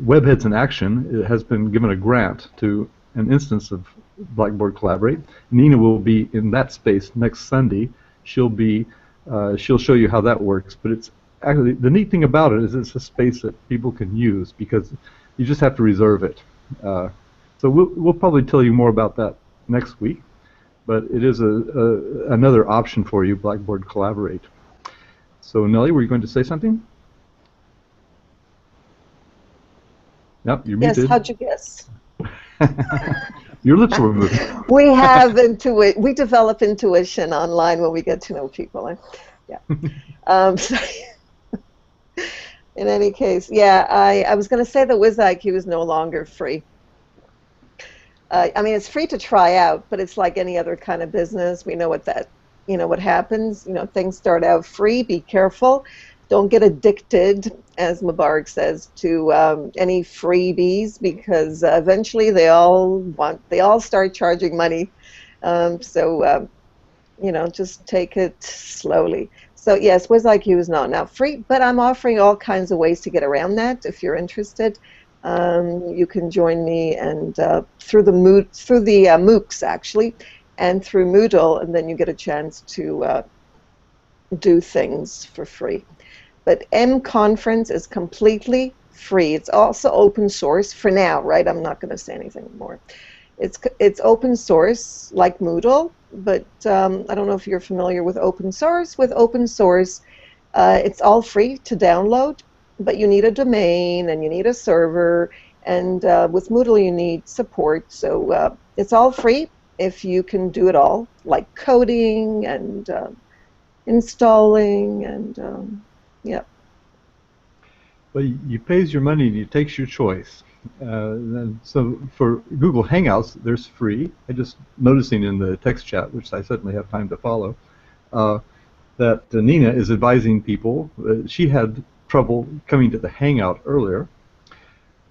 Webheads in Action has been given a grant to an instance of Blackboard Collaborate. Nina will be in that space next Sunday. She'll show you how that works. But it's actually, the neat thing about it is it's a space that people can use because you just have to reserve it. So we'll probably tell you more about that next week. But it is another option for you, Blackboard Collaborate. So Nellie, were you going to say something? Yep, you're muted. Yes, how'd you guess? Your lips were moving. We have we develop intuition online when we get to know people. Yeah. So in any case, yeah, I was going to say that WizIQ is no longer free. I mean, it's free to try out, but it's like any other kind of business. We know what what happens. Things start out free. Be careful. Don't get addicted, as Mubarak says, to any freebies, because eventually they all start charging money. Just take it slowly. So yes, WizIQ is not now free, but I'm offering all kinds of ways to get around that. If you're interested, you can join me and through the MOOCs actually, and through Moodle, and then you get a chance to do things for free. But M-Conference is completely free. It's also open source for now, right? I'm not going to say anything more. It's open source like Moodle, but I don't know if you're familiar with open source. With open source, it's all free to download, but you need a domain and you need a server, and with Moodle you need support. So it's all free if you can do it all, like coding and installing and yeah. Well, you pays your money and you takes your choice. So for Google Hangouts, there's free. I just noticing in the text chat, which I certainly have time to follow, that Nina is advising people. She had trouble coming to the Hangout earlier,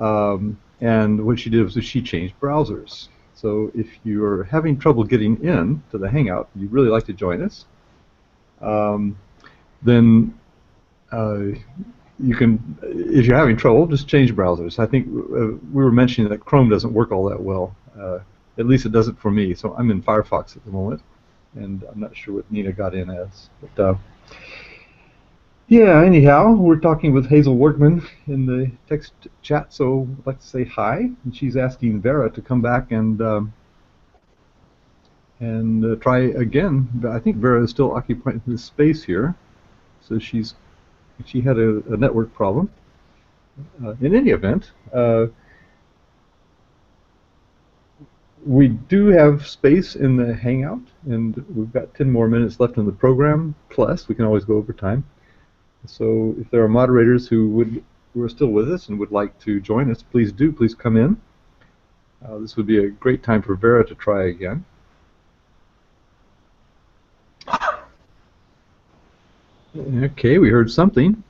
and what she did was she changed browsers. So if you're having trouble getting in to the Hangout, you'd really like to join us, then you can, if you're having trouble, just change browsers. I think we were mentioning that Chrome doesn't work all that well. At least it doesn't for me. So I'm in Firefox at the moment, and I'm not sure what Nina got in as. But yeah, anyhow, we're talking with Hazel Workman in the text chat, so I'd like to say hi. And she's asking Vera to come back and try again. I think Vera is still occupying this space here, so she had a network problem. In any event, we do have space in the Hangout, and we've got 10 more minutes left in the program, plus we can always go over time. So if there are moderators who are still with us and would like to join us, please come in. This would be a great time for Vera to try again. Okay, we heard something.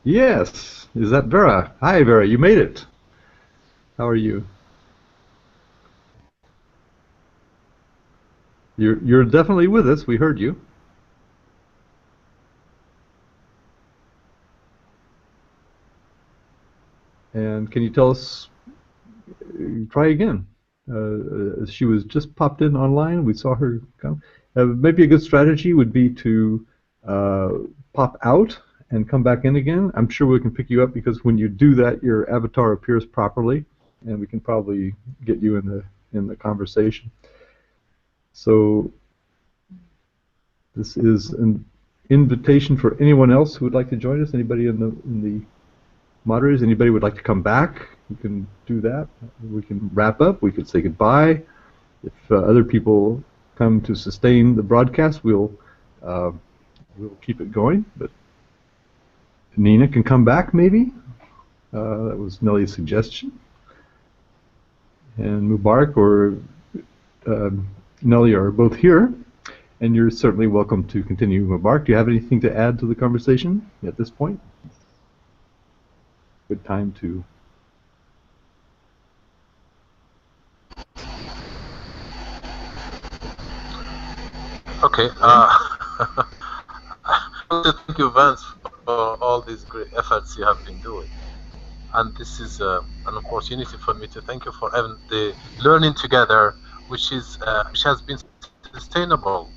Yes. Is that Vera? Hi, Vera. You made it. How are you? You're definitely with us. We heard you. And can you tell us? Try again. She was just popped in online. We saw her come. Maybe a good strategy would be to pop out and come back in again. I'm sure we can pick you up because when you do that, your avatar appears properly, and we can probably get you in the conversation. So this is an invitation for anyone else who would like to join us. Anybody in the moderators? Anybody would like to come back? You can do that. We can wrap up. We could say goodbye. If other people come to sustain the broadcast, we'll keep it going. But Nina can come back, maybe. That was Nellie's suggestion. And Mubarak or Nellie are both here, and you're certainly welcome to continue. Mubarak, do you have anything to add to the conversation at this point? Good time to. Okay. Thank you, Vance, for all these great efforts you have been doing. And this is an opportunity for me to thank you for having the learning together, which has been sustainable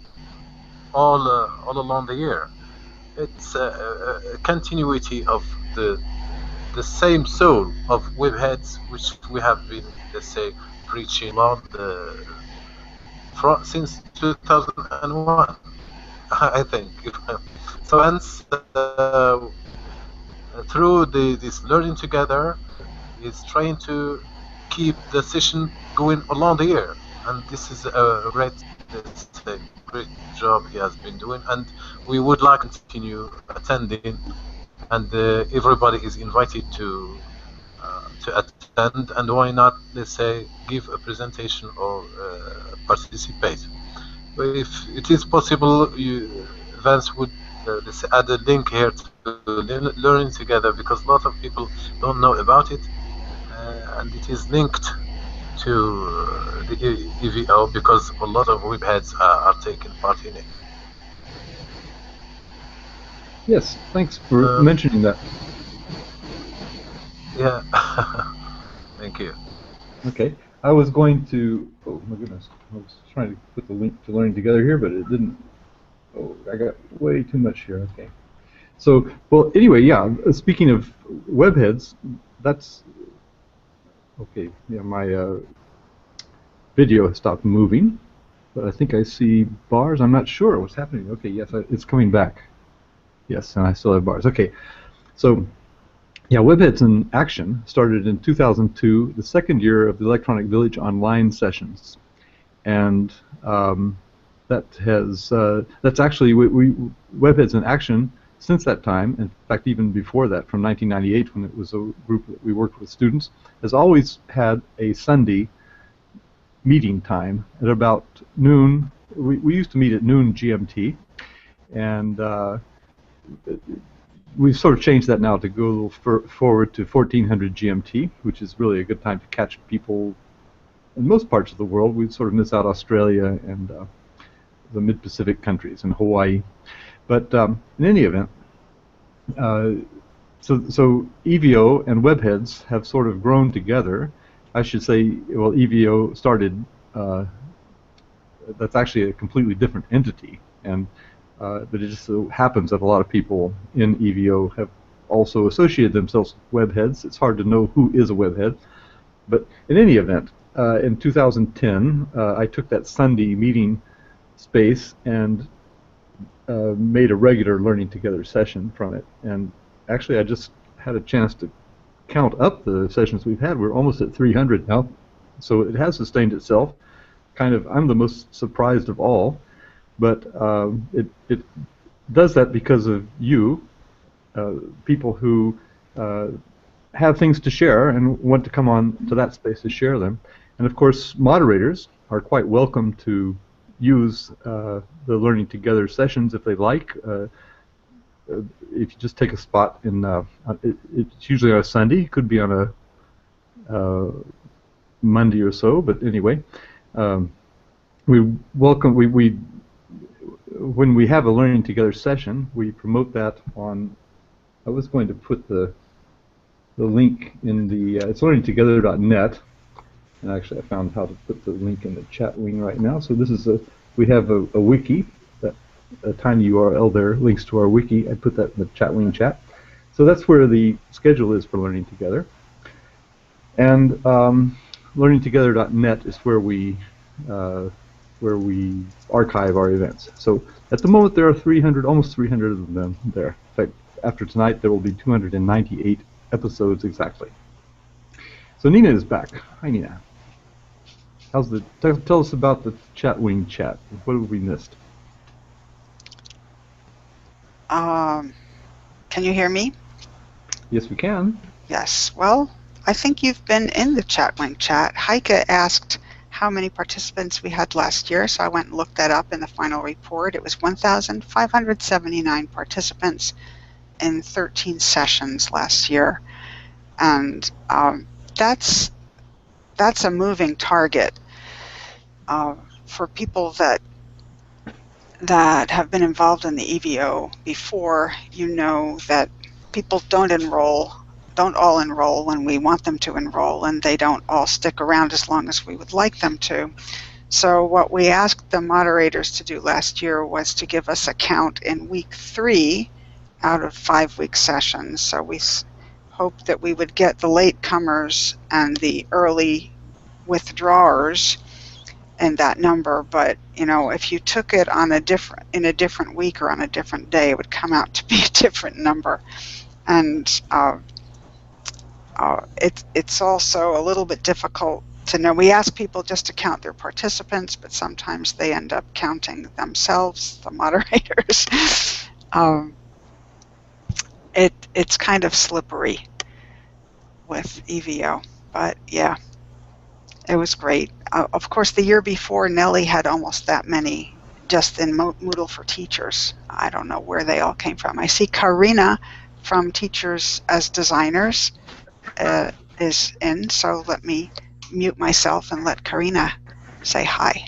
all along the year. It's a continuity of the same soul of webheads, which we have been, let's say, preaching on since 2001, I think. So hence, through this learning together, is trying to keep the session going along the year, and this is a great job he has been doing, and we would like to continue attending, and everybody is invited to attend, and why not, let's say, give a presentation or participate. If it is possible, Vance would let's add a link here to learning together, because a lot of people don't know about it, and it is linked to the EVO because a lot of webheads are taking part in it. Yes, thanks for mentioning that. Yeah, thank you. Okay, I was going to. Oh my goodness, I was trying to put the link to learning together here, but it didn't. Oh, I got way too much here. Okay. So, well, anyway, yeah. Speaking of webheads, that's okay. Yeah, my video has stopped moving, but I think I see bars. I'm not sure what's happening. Okay, yes, it's coming back. Yes, and I still have bars. Okay, so yeah, Webheads in Action started in 2002, the second year of the Electronic Village online sessions, and that's actually Webheads in Action since that time. In fact, even before that, from 1998, when it was a group that we worked with students, has always had a Sunday meeting time at about noon. We used to meet at noon GMT, and we've sort of changed that now to go a little forward to 1400 GMT, which is really a good time to catch people in most parts of the world. We sort of miss out Australia and the mid-Pacific countries and Hawaii. But in any event, so EVO and Webheads have sort of grown together. I should say, well, EVO started, that's actually a completely different entity, and but it just so happens that a lot of people in EVO have also associated themselves with webheads. It's hard to know who is a webhead. But in any event, in 2010, I took that Sunday meeting space and made a regular Learning Together session from it. And actually, I just had a chance to count up the sessions we've had. We're almost at 300 now. So it has sustained itself. Kind of, I'm the most surprised of all. But it does that because of you, people who have things to share and want to come on to that space to share them. And of course, moderators are quite welcome to use the Learning Together sessions if they like. if you just take a spot in, it's usually on a Sunday. It could be on a Monday or so. But anyway, we welcome when we have a Learning Together session, we promote that on. I was going to put the link in the it's learningtogether.net, and actually I found how to put the link in the chat wing right now. So this is we have a wiki, a tiny URL there, links to our wiki. I put that in the chat wing chat. So that's where the schedule is for Learning Together. And learningtogether.net is where we archive our events. So at the moment there are 300, almost 300 of them there. In fact, after tonight there will be 298 episodes exactly. So Nina is back. Hi Nina. How's the? Tell us about the chat wing chat. What have we missed? Can you hear me? Yes, we can. Yes. Well, I think you've been in the chat wing chat. Heike asked how many participants we had last year, so I went and looked that up in the final report. It was 1,579 participants in 13 sessions last year, and that's a moving target for people that have been involved in the EVO before. You know that people don't all enroll when we want them to enroll, and they don't all stick around as long as we would like them to. So what we asked the moderators to do last year was to give us a count in week 3 out of 5-week sessions. So we hoped that we would get the latecomers and the early withdrawers in that number, but you know, if you took it on in a different week or on a different day, it would come out to be a different number. And it's also a little bit difficult to know. We ask people just to count their participants, but sometimes they end up counting themselves, the moderators. It's kind of slippery with EVO, but yeah, it was great. Of course, the year before, Nellie had almost that many just in Moodle for Teachers. I don't know where they all came from. I see Karina from Teachers as Designers is in, so let me mute myself and let Karina say hi.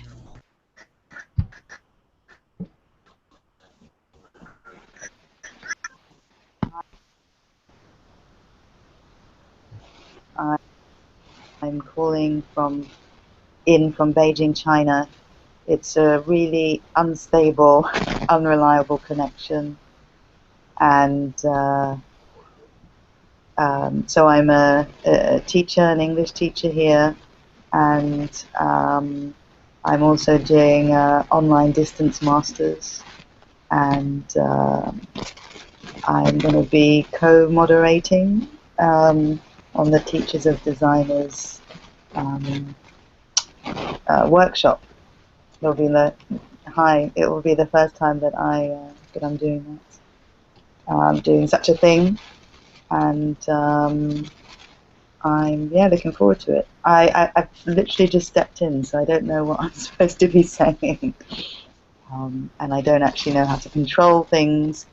I'm calling from Beijing, China. It's a really unstable, unreliable connection, and so I'm a teacher, an English teacher here, and I'm also doing online distance masters, and I'm going to be co-moderating on the Teachers of Designers workshop. It will be the first time that I'm doing that. I'm doing such a thing, and I'm looking forward to it. I've literally just stepped in, so I don't know what I'm supposed to be saying, and I don't actually know how to control things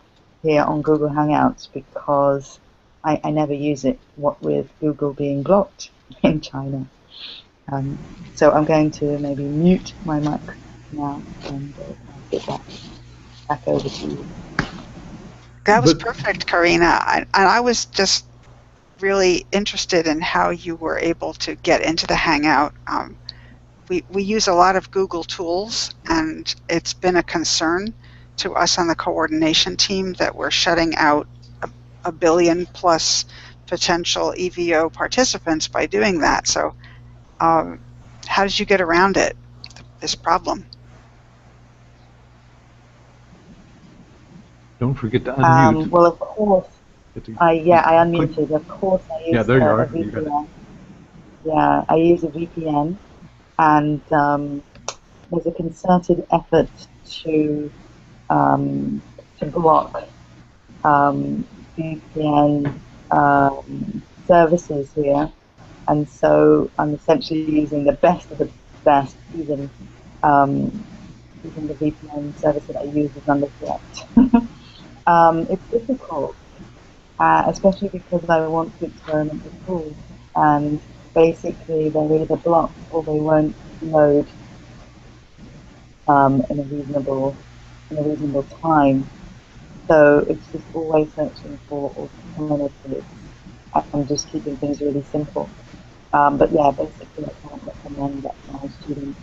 here on Google Hangouts because I never use it, what with Google being blocked in China. So I'm going to maybe mute my mic now and get back over to you. That was perfect, Karina. And I was just really interested in how you were able to get into the Hangout. We use a lot of Google tools, and it's been a concern to us on the coordination team that we're shutting out a billion plus potential EVO participants by doing that. So how did you get around this problem? Don't forget to unmute. Well, of course, I unmuted. Of course, I use there you are. a VPN. Yeah, I use a VPN, and there's a concerted effort to block VPN services here, and so I'm essentially using the best of the best. Even the VPN service that I use is under threat. It's difficult, especially because I want to experiment with tools, and basically they're either blocked or they won't load in a reasonable time. So it's just always searching for alternatives and just keeping things really simple. But yeah, basically I can't recommend that my students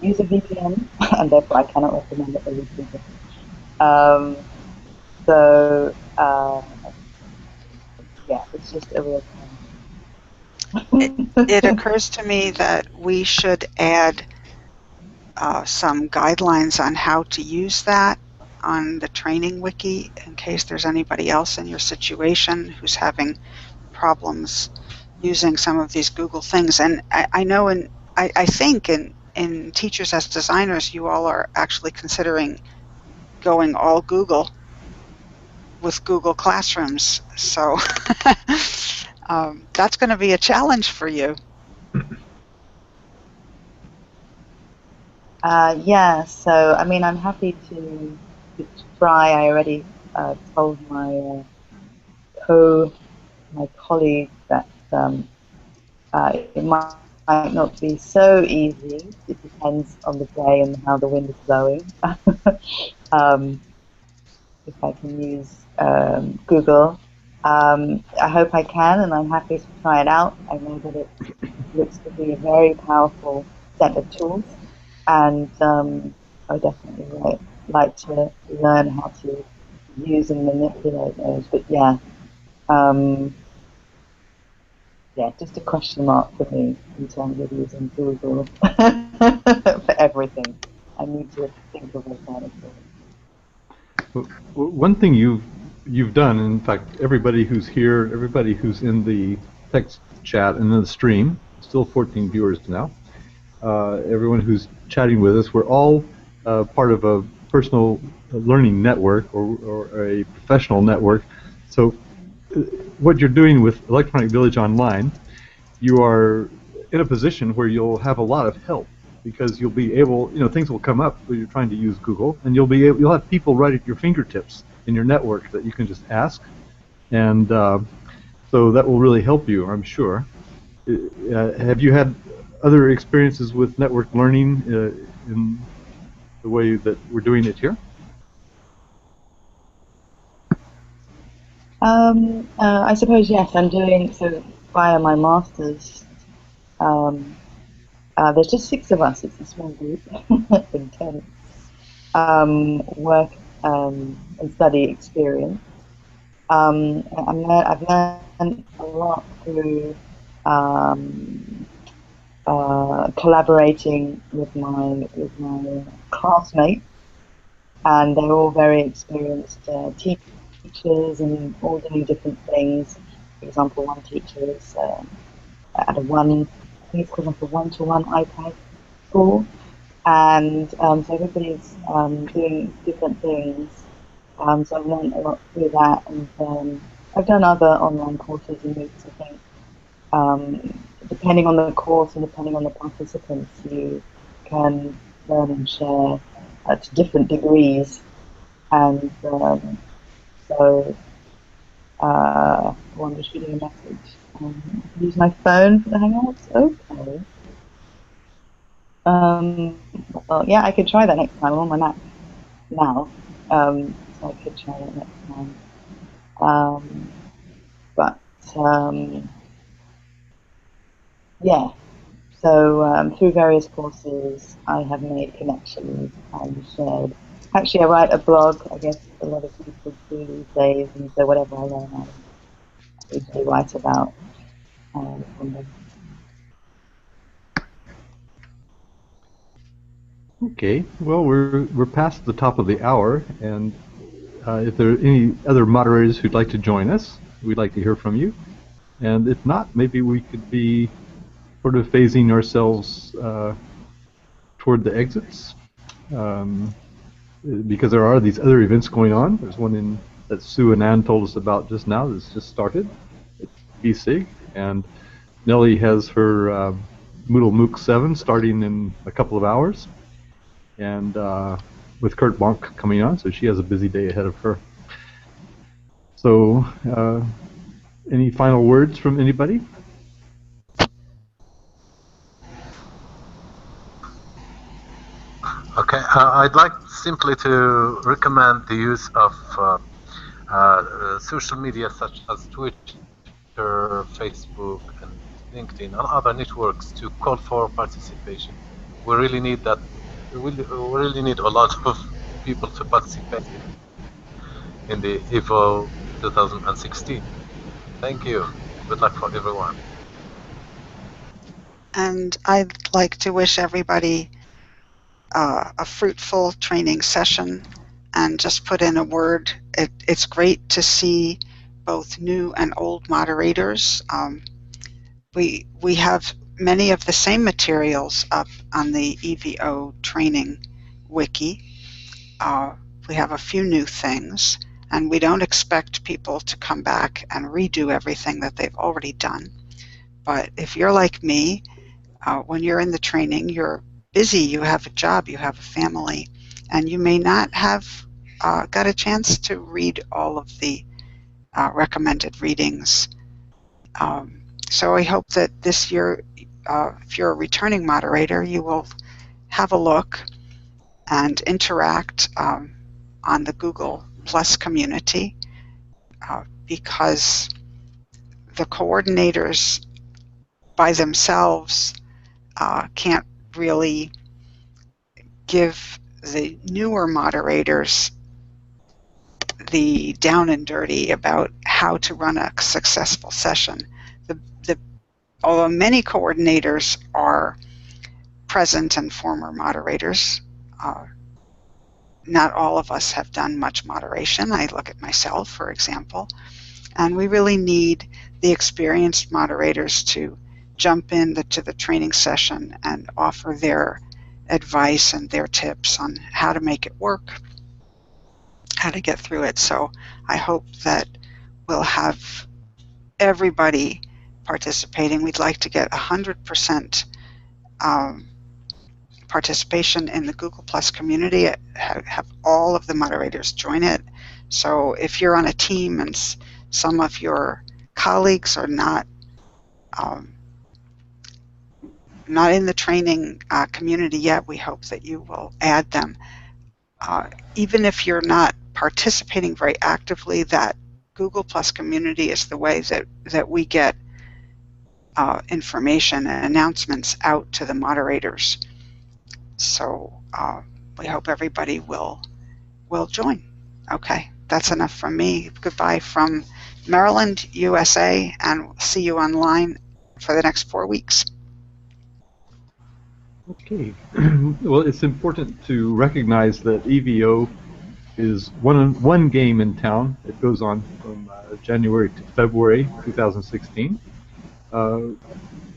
use a VPN, and therefore I cannot recommend that they use VPN. So yeah, it's just a real It occurs to me that we should add some guidelines on how to use that on the training wiki in case there's anybody else in your situation who's having problems using some of these Google things. And I know I think in Teachers as Designers, you all are actually considering going all Google with Google Classrooms. So that's going to be a challenge for you. Yeah, so I mean, I'm happy to try. I already told my colleague that it might not be so easy. It depends on the day and how the wind is blowing. If I can use Google, I hope I can, and I'm happy to try it out. I know that it looks to be a very powerful set of tools, and I definitely like to learn how to use and manipulate those. But yeah, yeah, just a question mark for me in terms of using Google for everything. I need to think of alternatives. One thing you've done, in fact, everybody who's here, everybody who's in the text chat and in the stream, still 14 viewers now. Everyone who's chatting with us, we're all part of a personal learning network or a professional network. So what you're doing with Electronic Village Online, you are in a position where you'll have a lot of help, because you'll be able, things will come up when you're trying to use Google, and you'll have people right at your fingertips in your network that you can just ask, and so that will really help you, I'm sure. Have you had other experiences with network learning in the way that we're doing it here? I suppose yes. I'm doing so via my master's. There's just 6 of us. It's a small group, intense work and study experience. I've learned a lot through collaborating with my classmates, and they're all very experienced teachers and all doing different things. For example, one teacher is at I think it's called like a one-to-one iPad school, and so everybody's doing different things. So I've learned a lot through that, and I've done other online courses and MOOCs. I think depending on the course and depending on the participants, you can learn and share to different degrees. And so I'm just reading a message. Use my phone for the Hangouts? Okay. Well, yeah, I could try that next time. I'm on my Mac now, so I could try that next time. But yeah, so through various courses, I have made connections and shared. Actually, I write a blog. I guess a lot of people do these days, and so whatever I learn, I usually write about. From them. Okay, well, we're past the top of the hour, and if there are any other moderators who'd like to join us, we'd like to hear from you. And if not, maybe we could be sort of phasing ourselves toward the exits, because there are these other events going on. There's one that Sue and Ann told us about just now that's just started. It's BSIG, and Nellie has her Moodle MOOC 7 starting in a couple of hours, and with Kurt Bonk coming on, so she has a busy day ahead of her. So, any final words from anybody? Okay, I'd like simply to recommend the use of social media such as Twitter, Facebook, and LinkedIn, and other networks to call for participation. We really need that. We really need a lot of people to participate in the EVO 2016. Thank you. Good luck for everyone. And I'd like to wish everybody a fruitful training session, and just put in a word. It's great to see both new and old moderators. We have many of the same materials up on the EVO training wiki. We have a few new things, and we don't expect people to come back and redo everything that they've already done. But if you're like me, when you're in the training, you're busy, you have a job, you have a family, and you may not have got a chance to read all of the recommended readings. So I hope that this year, if you're a returning moderator, you will have a look and interact on the Google Plus community, because the coordinators by themselves can't really give the newer moderators the down and dirty about how to run a successful session. Although many coordinators are present and former moderators, not all of us have done much moderation. I look at myself, for example, and we really need the experienced moderators to jump into the training session and offer their advice and their tips on how to make it work, how to get through it. So I hope that we'll have everybody participating. We'd like to get 100% participation in the Google Plus community, have all of the moderators join it. So if you're on a team and some of your colleagues are not in the training community yet, we hope that you will add them. Even if you're not participating very actively, that Google Plus community is the way that we get information and announcements out to the moderators. So we hope everybody will join. Okay, that's enough from me. Goodbye from Maryland, USA, and see you online for the next 4 weeks. Okay. Well, it's important to recognize that EVO is one game in town. It goes on from January to February 2016.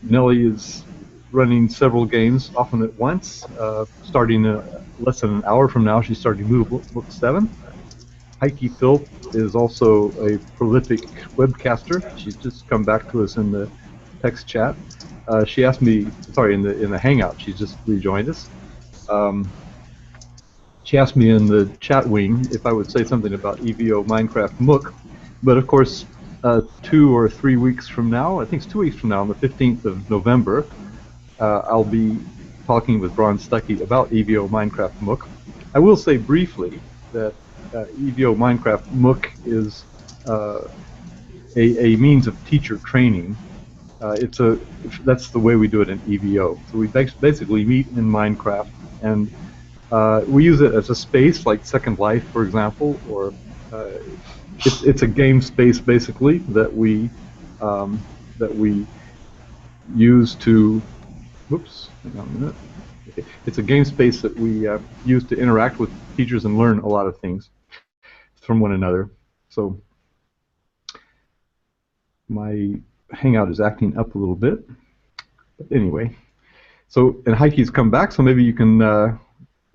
Nellie is running several games, often at once. Starting less than an hour from now, she's starting Book 7. Heike Philp is also a prolific webcaster. She's just come back to us in the text chat. She asked me, sorry, in the Hangout, she's just rejoined us. She asked me in the chat wing if I would say something about EVO Minecraft MOOC, but of course 2 or 3 weeks from now, I think it's 2 weeks from now, on the 15th of November, I'll be talking with Bron Stuckey about EVO Minecraft MOOC. I will say briefly that EVO Minecraft MOOC is a means of teacher training. That's the way we do it in EVO. So we basically meet in Minecraft, and we use it as a space, like Second Life, for example, or it's a game space basically that we use to. Whoops, hang on a minute. It's a game space that we use to interact with teachers and learn a lot of things from one another. So my Hangout is acting up a little bit, but anyway. So, and Heike's come back, so maybe you can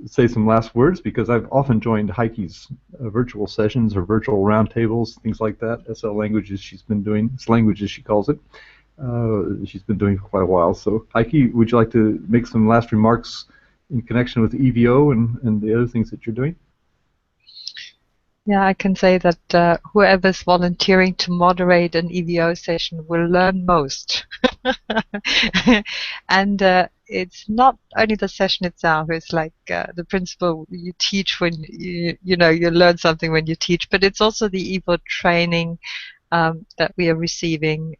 say some last words, because I've often joined Heike's virtual sessions or virtual roundtables, things like that. SL languages she's been doing, it's languages she calls it. She's been doing for quite a while. So, Heike, would you like to make some last remarks in connection with EVO and the other things that you're doing? Yeah, I can say that whoever's volunteering to moderate an EVO session will learn most. And it's not only the session itself, it's like the principle you teach when you know, you learn something when you teach, but it's also the EVO training that we are receiving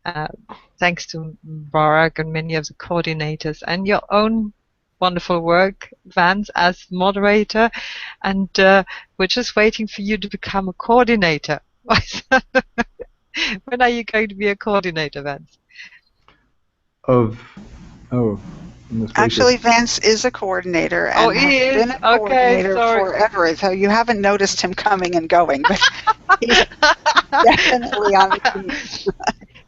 thanks to Barak and many of the coordinators, and your own wonderful work, Vance, as moderator, and we're just waiting for you to become a coordinator. When are you going to be a coordinator, Vance? Oh, goodness gracious. Actually, Vance is a coordinator Oh, and he has is? been a Okay, coordinator sorry. forever. So you haven't noticed him coming and going, but he's definitely on the team.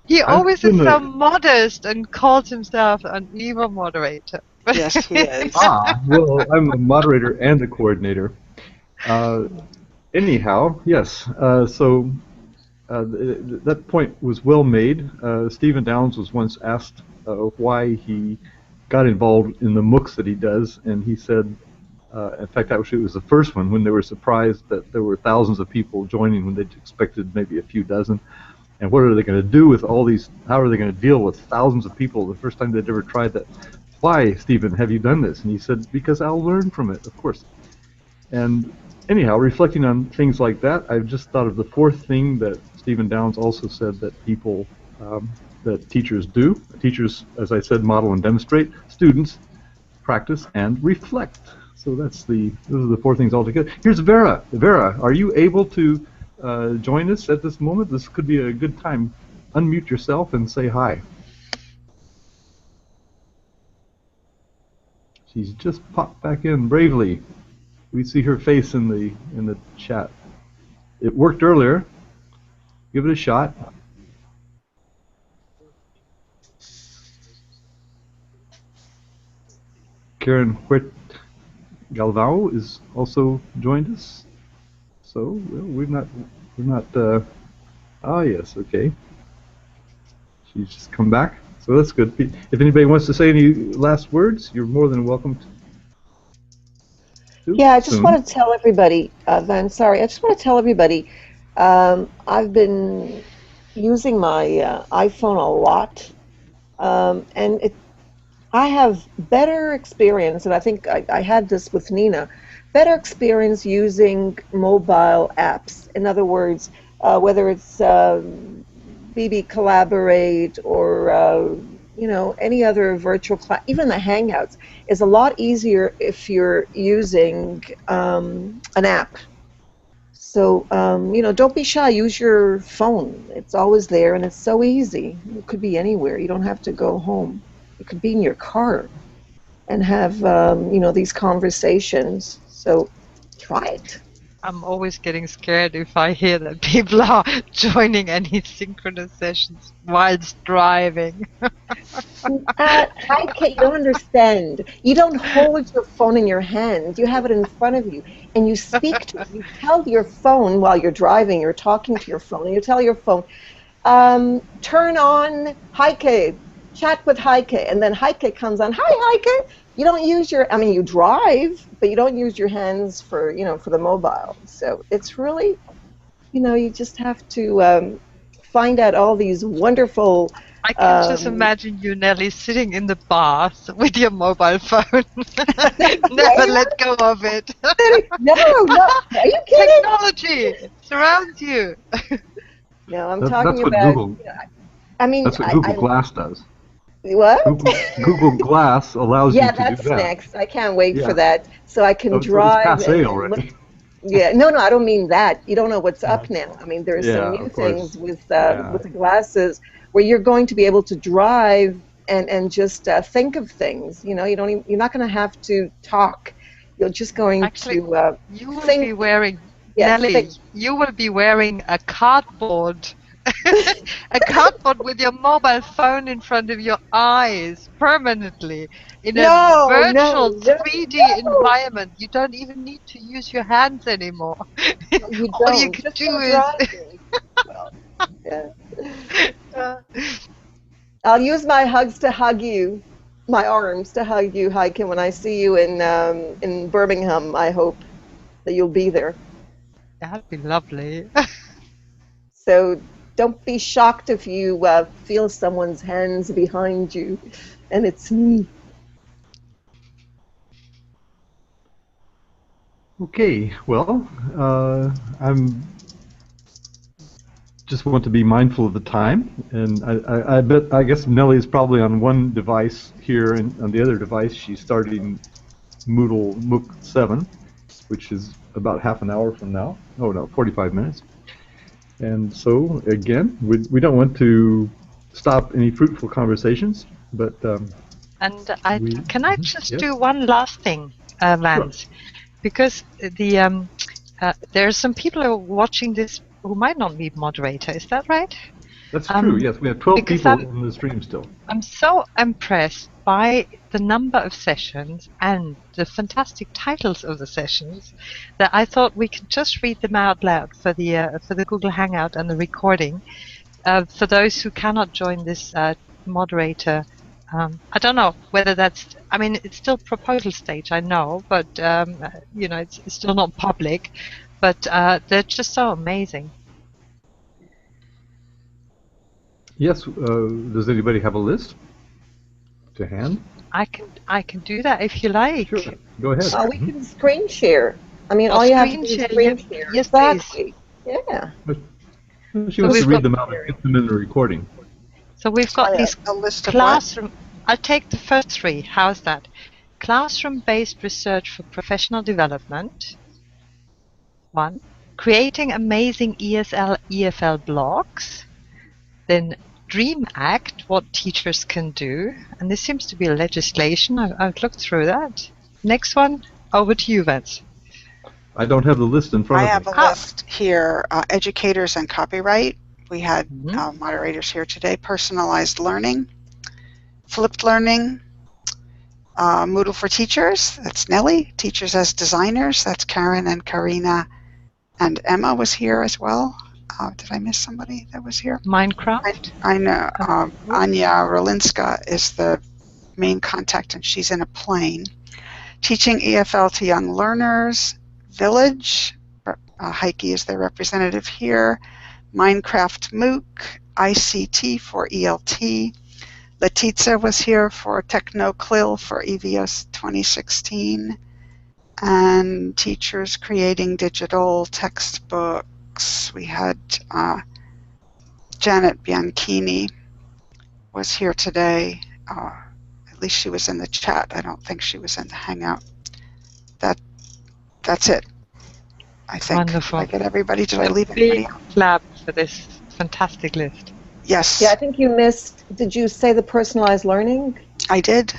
He always is been so a- modest and calls himself an EVO moderator. Yes, he is. Well, I'm a moderator and a coordinator. Anyhow, yes. So that point was well made. Stephen Downes was once asked why he got involved in the MOOCs that he does, and he said, in fact, actually it was the first one, when they were surprised that there were thousands of people joining when they expected maybe a few dozen. And what are they going to do with all these? How are they going to deal with thousands of people the first time they'd ever tried that? Why, Stephen, have you done this? And he said, because I'll learn from it, of course. And anyhow, reflecting on things like that, I've just thought of the fourth thing that Stephen Downes also said that people, that teachers do. Teachers, as I said, model and demonstrate. Students practice and reflect. So those are the four things altogether. Here's Vera. Vera, are you able to join us at this moment? This could be a good time. Unmute yourself and say hi. She's just popped back in bravely. We see her face in the chat. It worked earlier. Give it a shot. Karen Huert Galvao is also joined us. So we're not. Yes, okay. She's just come back. So that's good. If anybody wants to say any last words, you're more than welcome to. Yeah, I just want to tell everybody, Van, sorry, I just want to tell everybody, I've been using my iPhone a lot, and I have better experience, and I think I had this with Nina, better experience using mobile apps. In other words, whether it's BB Collaborate or any other virtual class, even the Hangouts, is a lot easier if you're using an app. So, don't be shy. Use your phone. It's always there, and it's so easy. It could be anywhere. You don't have to go home. It could be in your car and have, these conversations. So try it. I'm always getting scared if I hear that people are joining any synchronous sessions whilst driving. Kate, you don't understand. You don't hold your phone in your hand. You have it in front of you, and you speak to it. You tell your phone while you're driving, you're talking to your phone, and you tell your phone, turn on Heike, chat with Heike, and then Heike comes on, hi Heike. You don't use you drive, but you don't use your hands for the mobile. So it's really, you just have to find out all these wonderful. I can just imagine you, Nelly, sitting in the bath with your mobile phone. Never let go of it. No. Are you kidding? Technology surrounds you. No, I'm That's talking what about. Google. That's what Google Glass does. What? Google Glass allows you to do that. Yeah, that's next. I can't wait for that. So I can drive. So it's passé already. Yeah, no, I don't mean that. You don't know what's up now. I mean, there's some new things with the glasses where you're going to be able to drive and just think of things. You're not going to have to talk. You're just going to you will think. Be wearing Nelly, think. You will be wearing a cardboard. A cardboard with your mobile phone in front of your eyes permanently in a virtual 3D environment. You don't even need to use your hands anymore. You All you don't. can Just do is. I'll use my hugs to hug you, my arms to hug you, Heike, when I see you in Birmingham. I hope that you'll be there. That'd be lovely. So don't be shocked if you feel someone's hands behind you, and it's me. Okay, well, I'm just want to be mindful of the time, and I guess Nellie is probably on one device here, and on the other device she's starting Moodle MOOC 7, which is about half an hour from now. Oh no, 45 minutes. And so again, we don't want to stop any fruitful conversations, but And can I just yes? do one last thing, Lance? Sure. Because there are some people who are watching this who might not be moderator. Is that right? That's true. Yes, we have 12 people on the stream still. I'm so impressed by the number of sessions and the fantastic titles of the sessions that I thought we could just read them out loud for the Google Hangout and the recording for those who cannot join this moderator. I don't know whether that's. I mean, it's still proposal stage, I know, but you know, it's still not public. But they're just so amazing. Yes. Does anybody have a list to hand? I can do that if you like. Sure. Go ahead. We can screen share. I mean, all you have to do is screen share. Yes, exactly. Please. Yeah. She wants to read them out and get them in the recording. So we've got these classroom. I'll take the first three. How's that? Classroom-based research for professional development. 1. Creating amazing ESL, EFL blogs. Then Dream Act, what teachers can do. And this seems to be legislation. I've looked through that. Next one, over to you, Vance. I don't have the list in front of me. I have a list here. Educators and copyright. We had moderators here today. Personalized learning. Flipped learning. Moodle for teachers. That's Nellie. Teachers as designers. That's Karen and Karina. And Emma was here as well. Did I miss somebody that was here? Minecraft. I know. Anya Rolinska is the main contact, and she's in a plane. Teaching EFL to young learners. Village. Heike is their representative here. Minecraft MOOC. ICT for ELT. Letitza was here for TechnoClil for EVO 2016. And teachers creating digital textbooks. We had Janet Bianchini was here today. At least she was in the chat. I don't think she was in the Hangout. That's it, I think. Wonderful. Did I get everybody? Did I leave anybody out? Big clap for this fantastic list. Yes. Yeah, I think you missed. Did you say the personalized learning? I did.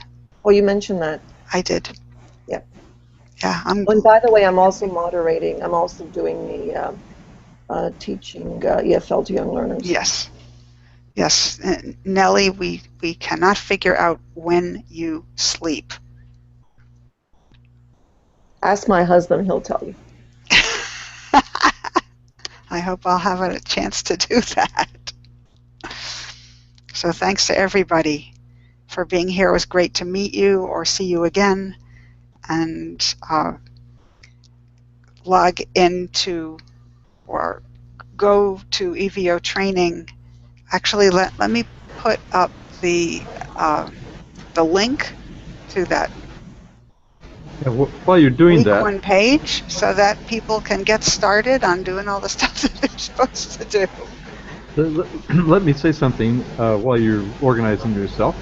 Oh, you mentioned that. I did. Yeah. Yeah. And by the way, I'm also moderating. I'm also doing the teaching EFL to young learners. Yes. Yes. Nellie, we cannot figure out when you sleep. Ask my husband, he'll tell you. I hope I'll have a chance to do that. So thanks to everybody for being here. It was great to meet you or see you again. And log into or go to EVO training. Actually, let me put up the link to that Yeah, while you're doing that, one page so that people can get started on doing all the stuff that they're supposed to do. let me say something while you're organizing yourself.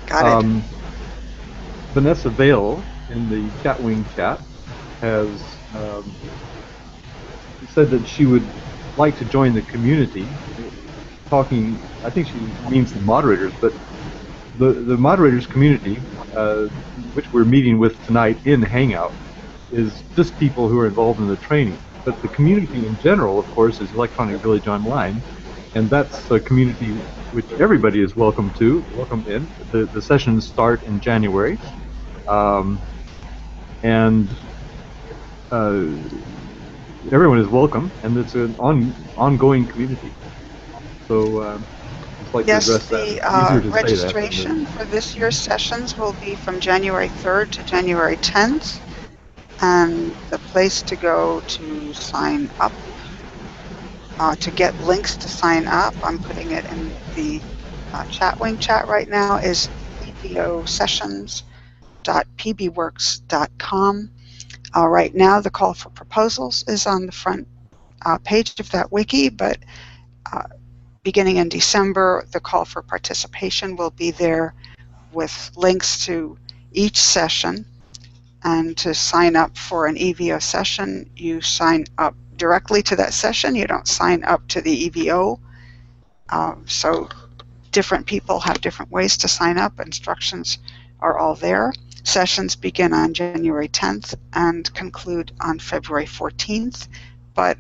Got it. Vanessa Vale in the Chatwing chat has said that she would like to join the community. Talking, I think she means the moderators, but the moderators community, which we're meeting with tonight in Hangout, is just people who are involved in the training. But the community in general, of course, is Electronic Village Online, and that's a community which everybody is welcome in. The sessions start in January, and everyone is welcome, and it's an ongoing community. So it's like Yes, to address the that. Easier to registration for this year's sessions will be from January 3rd to January 10th. And the place to go to sign up, to get links to sign up, I'm putting it in the Chatwing chat right now, is evosessions.pbworks.com. Right now, the call for proposals is on the front page of that wiki, but beginning in December, the call for participation will be there with links to each session. And to sign up for an EVO session, you sign up directly to that session. You don't sign up to the EVO. So different people have different ways to sign up. Instructions are all there. Sessions begin on January 10th and conclude on February 14th, but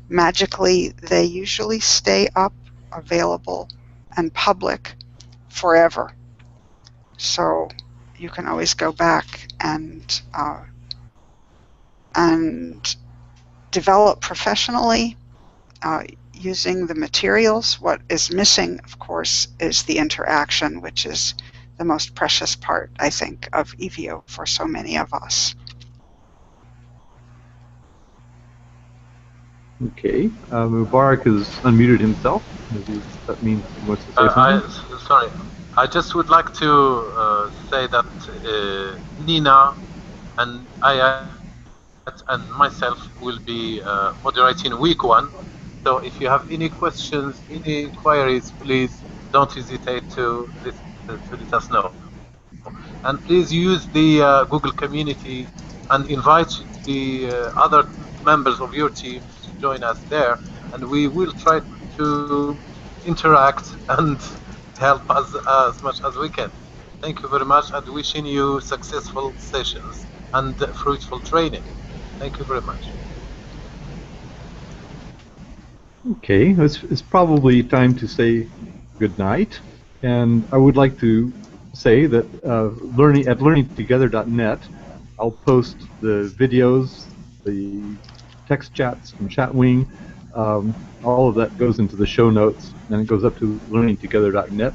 magically they usually stay up, available, and public forever. So you can always go back and develop professionally using the materials. What is missing, of course, is the interaction, which is the most precious part, I think, of EVO for so many of us. Okay. Mubarak has unmuted himself. Maybe that means he wants to say something. Sorry. I just would like to say that Nina and I and myself will be moderating week 1. So if you have any questions, any inquiries, please don't hesitate to let us know. And please use the Google community and invite the other members of your team to join us there. And we will try to interact and help us as much as we can. Thank you very much, and wishing you successful sessions and fruitful training. Thank you very much. Okay, it's probably time to say good night, and I would like to say that at learningtogether.net, I'll post the videos, the text chats from Chatwing, all of that goes into the show notes, and it goes up to learningtogether.net.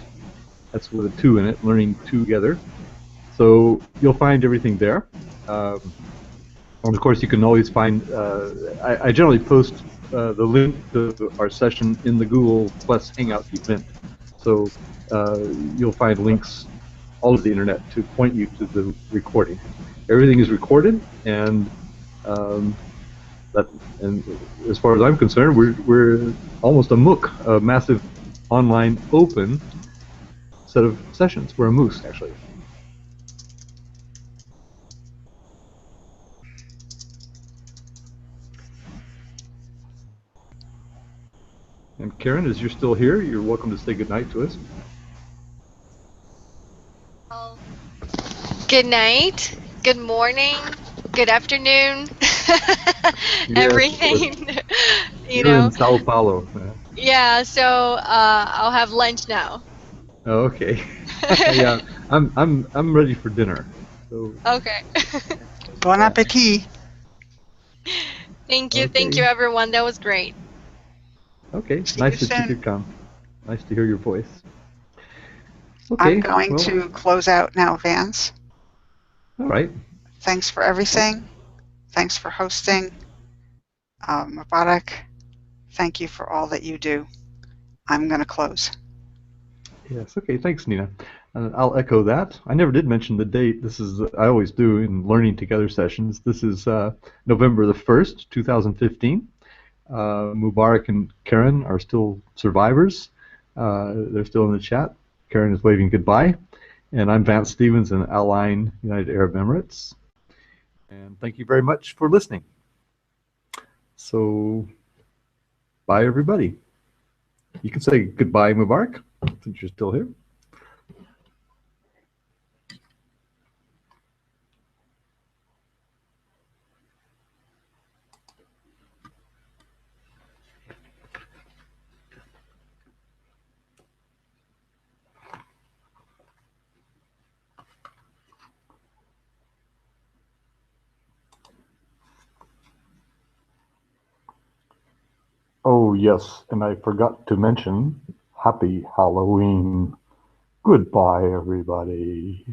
That's with a 2 in it, Learning Together. So you'll find everything there. And of course, you can always find. I generally post the link to our session in the Google Plus Hangout event. So you'll find links all over the internet to point you to the recording. Everything is recorded, and as far as I'm concerned, we're almost a MOOC, a massive online open set of sessions. We're a moose, actually. And Karen, as you're still here, you're welcome to say goodnight to us. Good night, good morning, good afternoon, everything. You're in Sao Paulo. Yeah, so I'll have lunch now. Oh, okay. Yeah, I'm ready for dinner. So. Okay. Bon appetit. Thank you everyone. That was great. Okay, nice that you could come. Nice to hear your voice. Okay, I'm going to close out now, Vance. All right. Thanks for everything. Thanks for hosting. Mubarak, thank you for all that you do. I'm going to close. Yes, okay, thanks, Nina. I'll echo that. I never did mention the date. This is, I always do in Learning Together sessions. This is November the 1st, 2015. Mubarak and Karen are still survivors. They're still in the chat. Karen is waving goodbye. And I'm Vance Stevens in Al Ain, United Arab Emirates. And thank you very much for listening. So, bye everybody. You can say goodbye, Mubarak, since you're still here. Oh, yes, and I forgot to mention, Happy Halloween. Goodbye, everybody.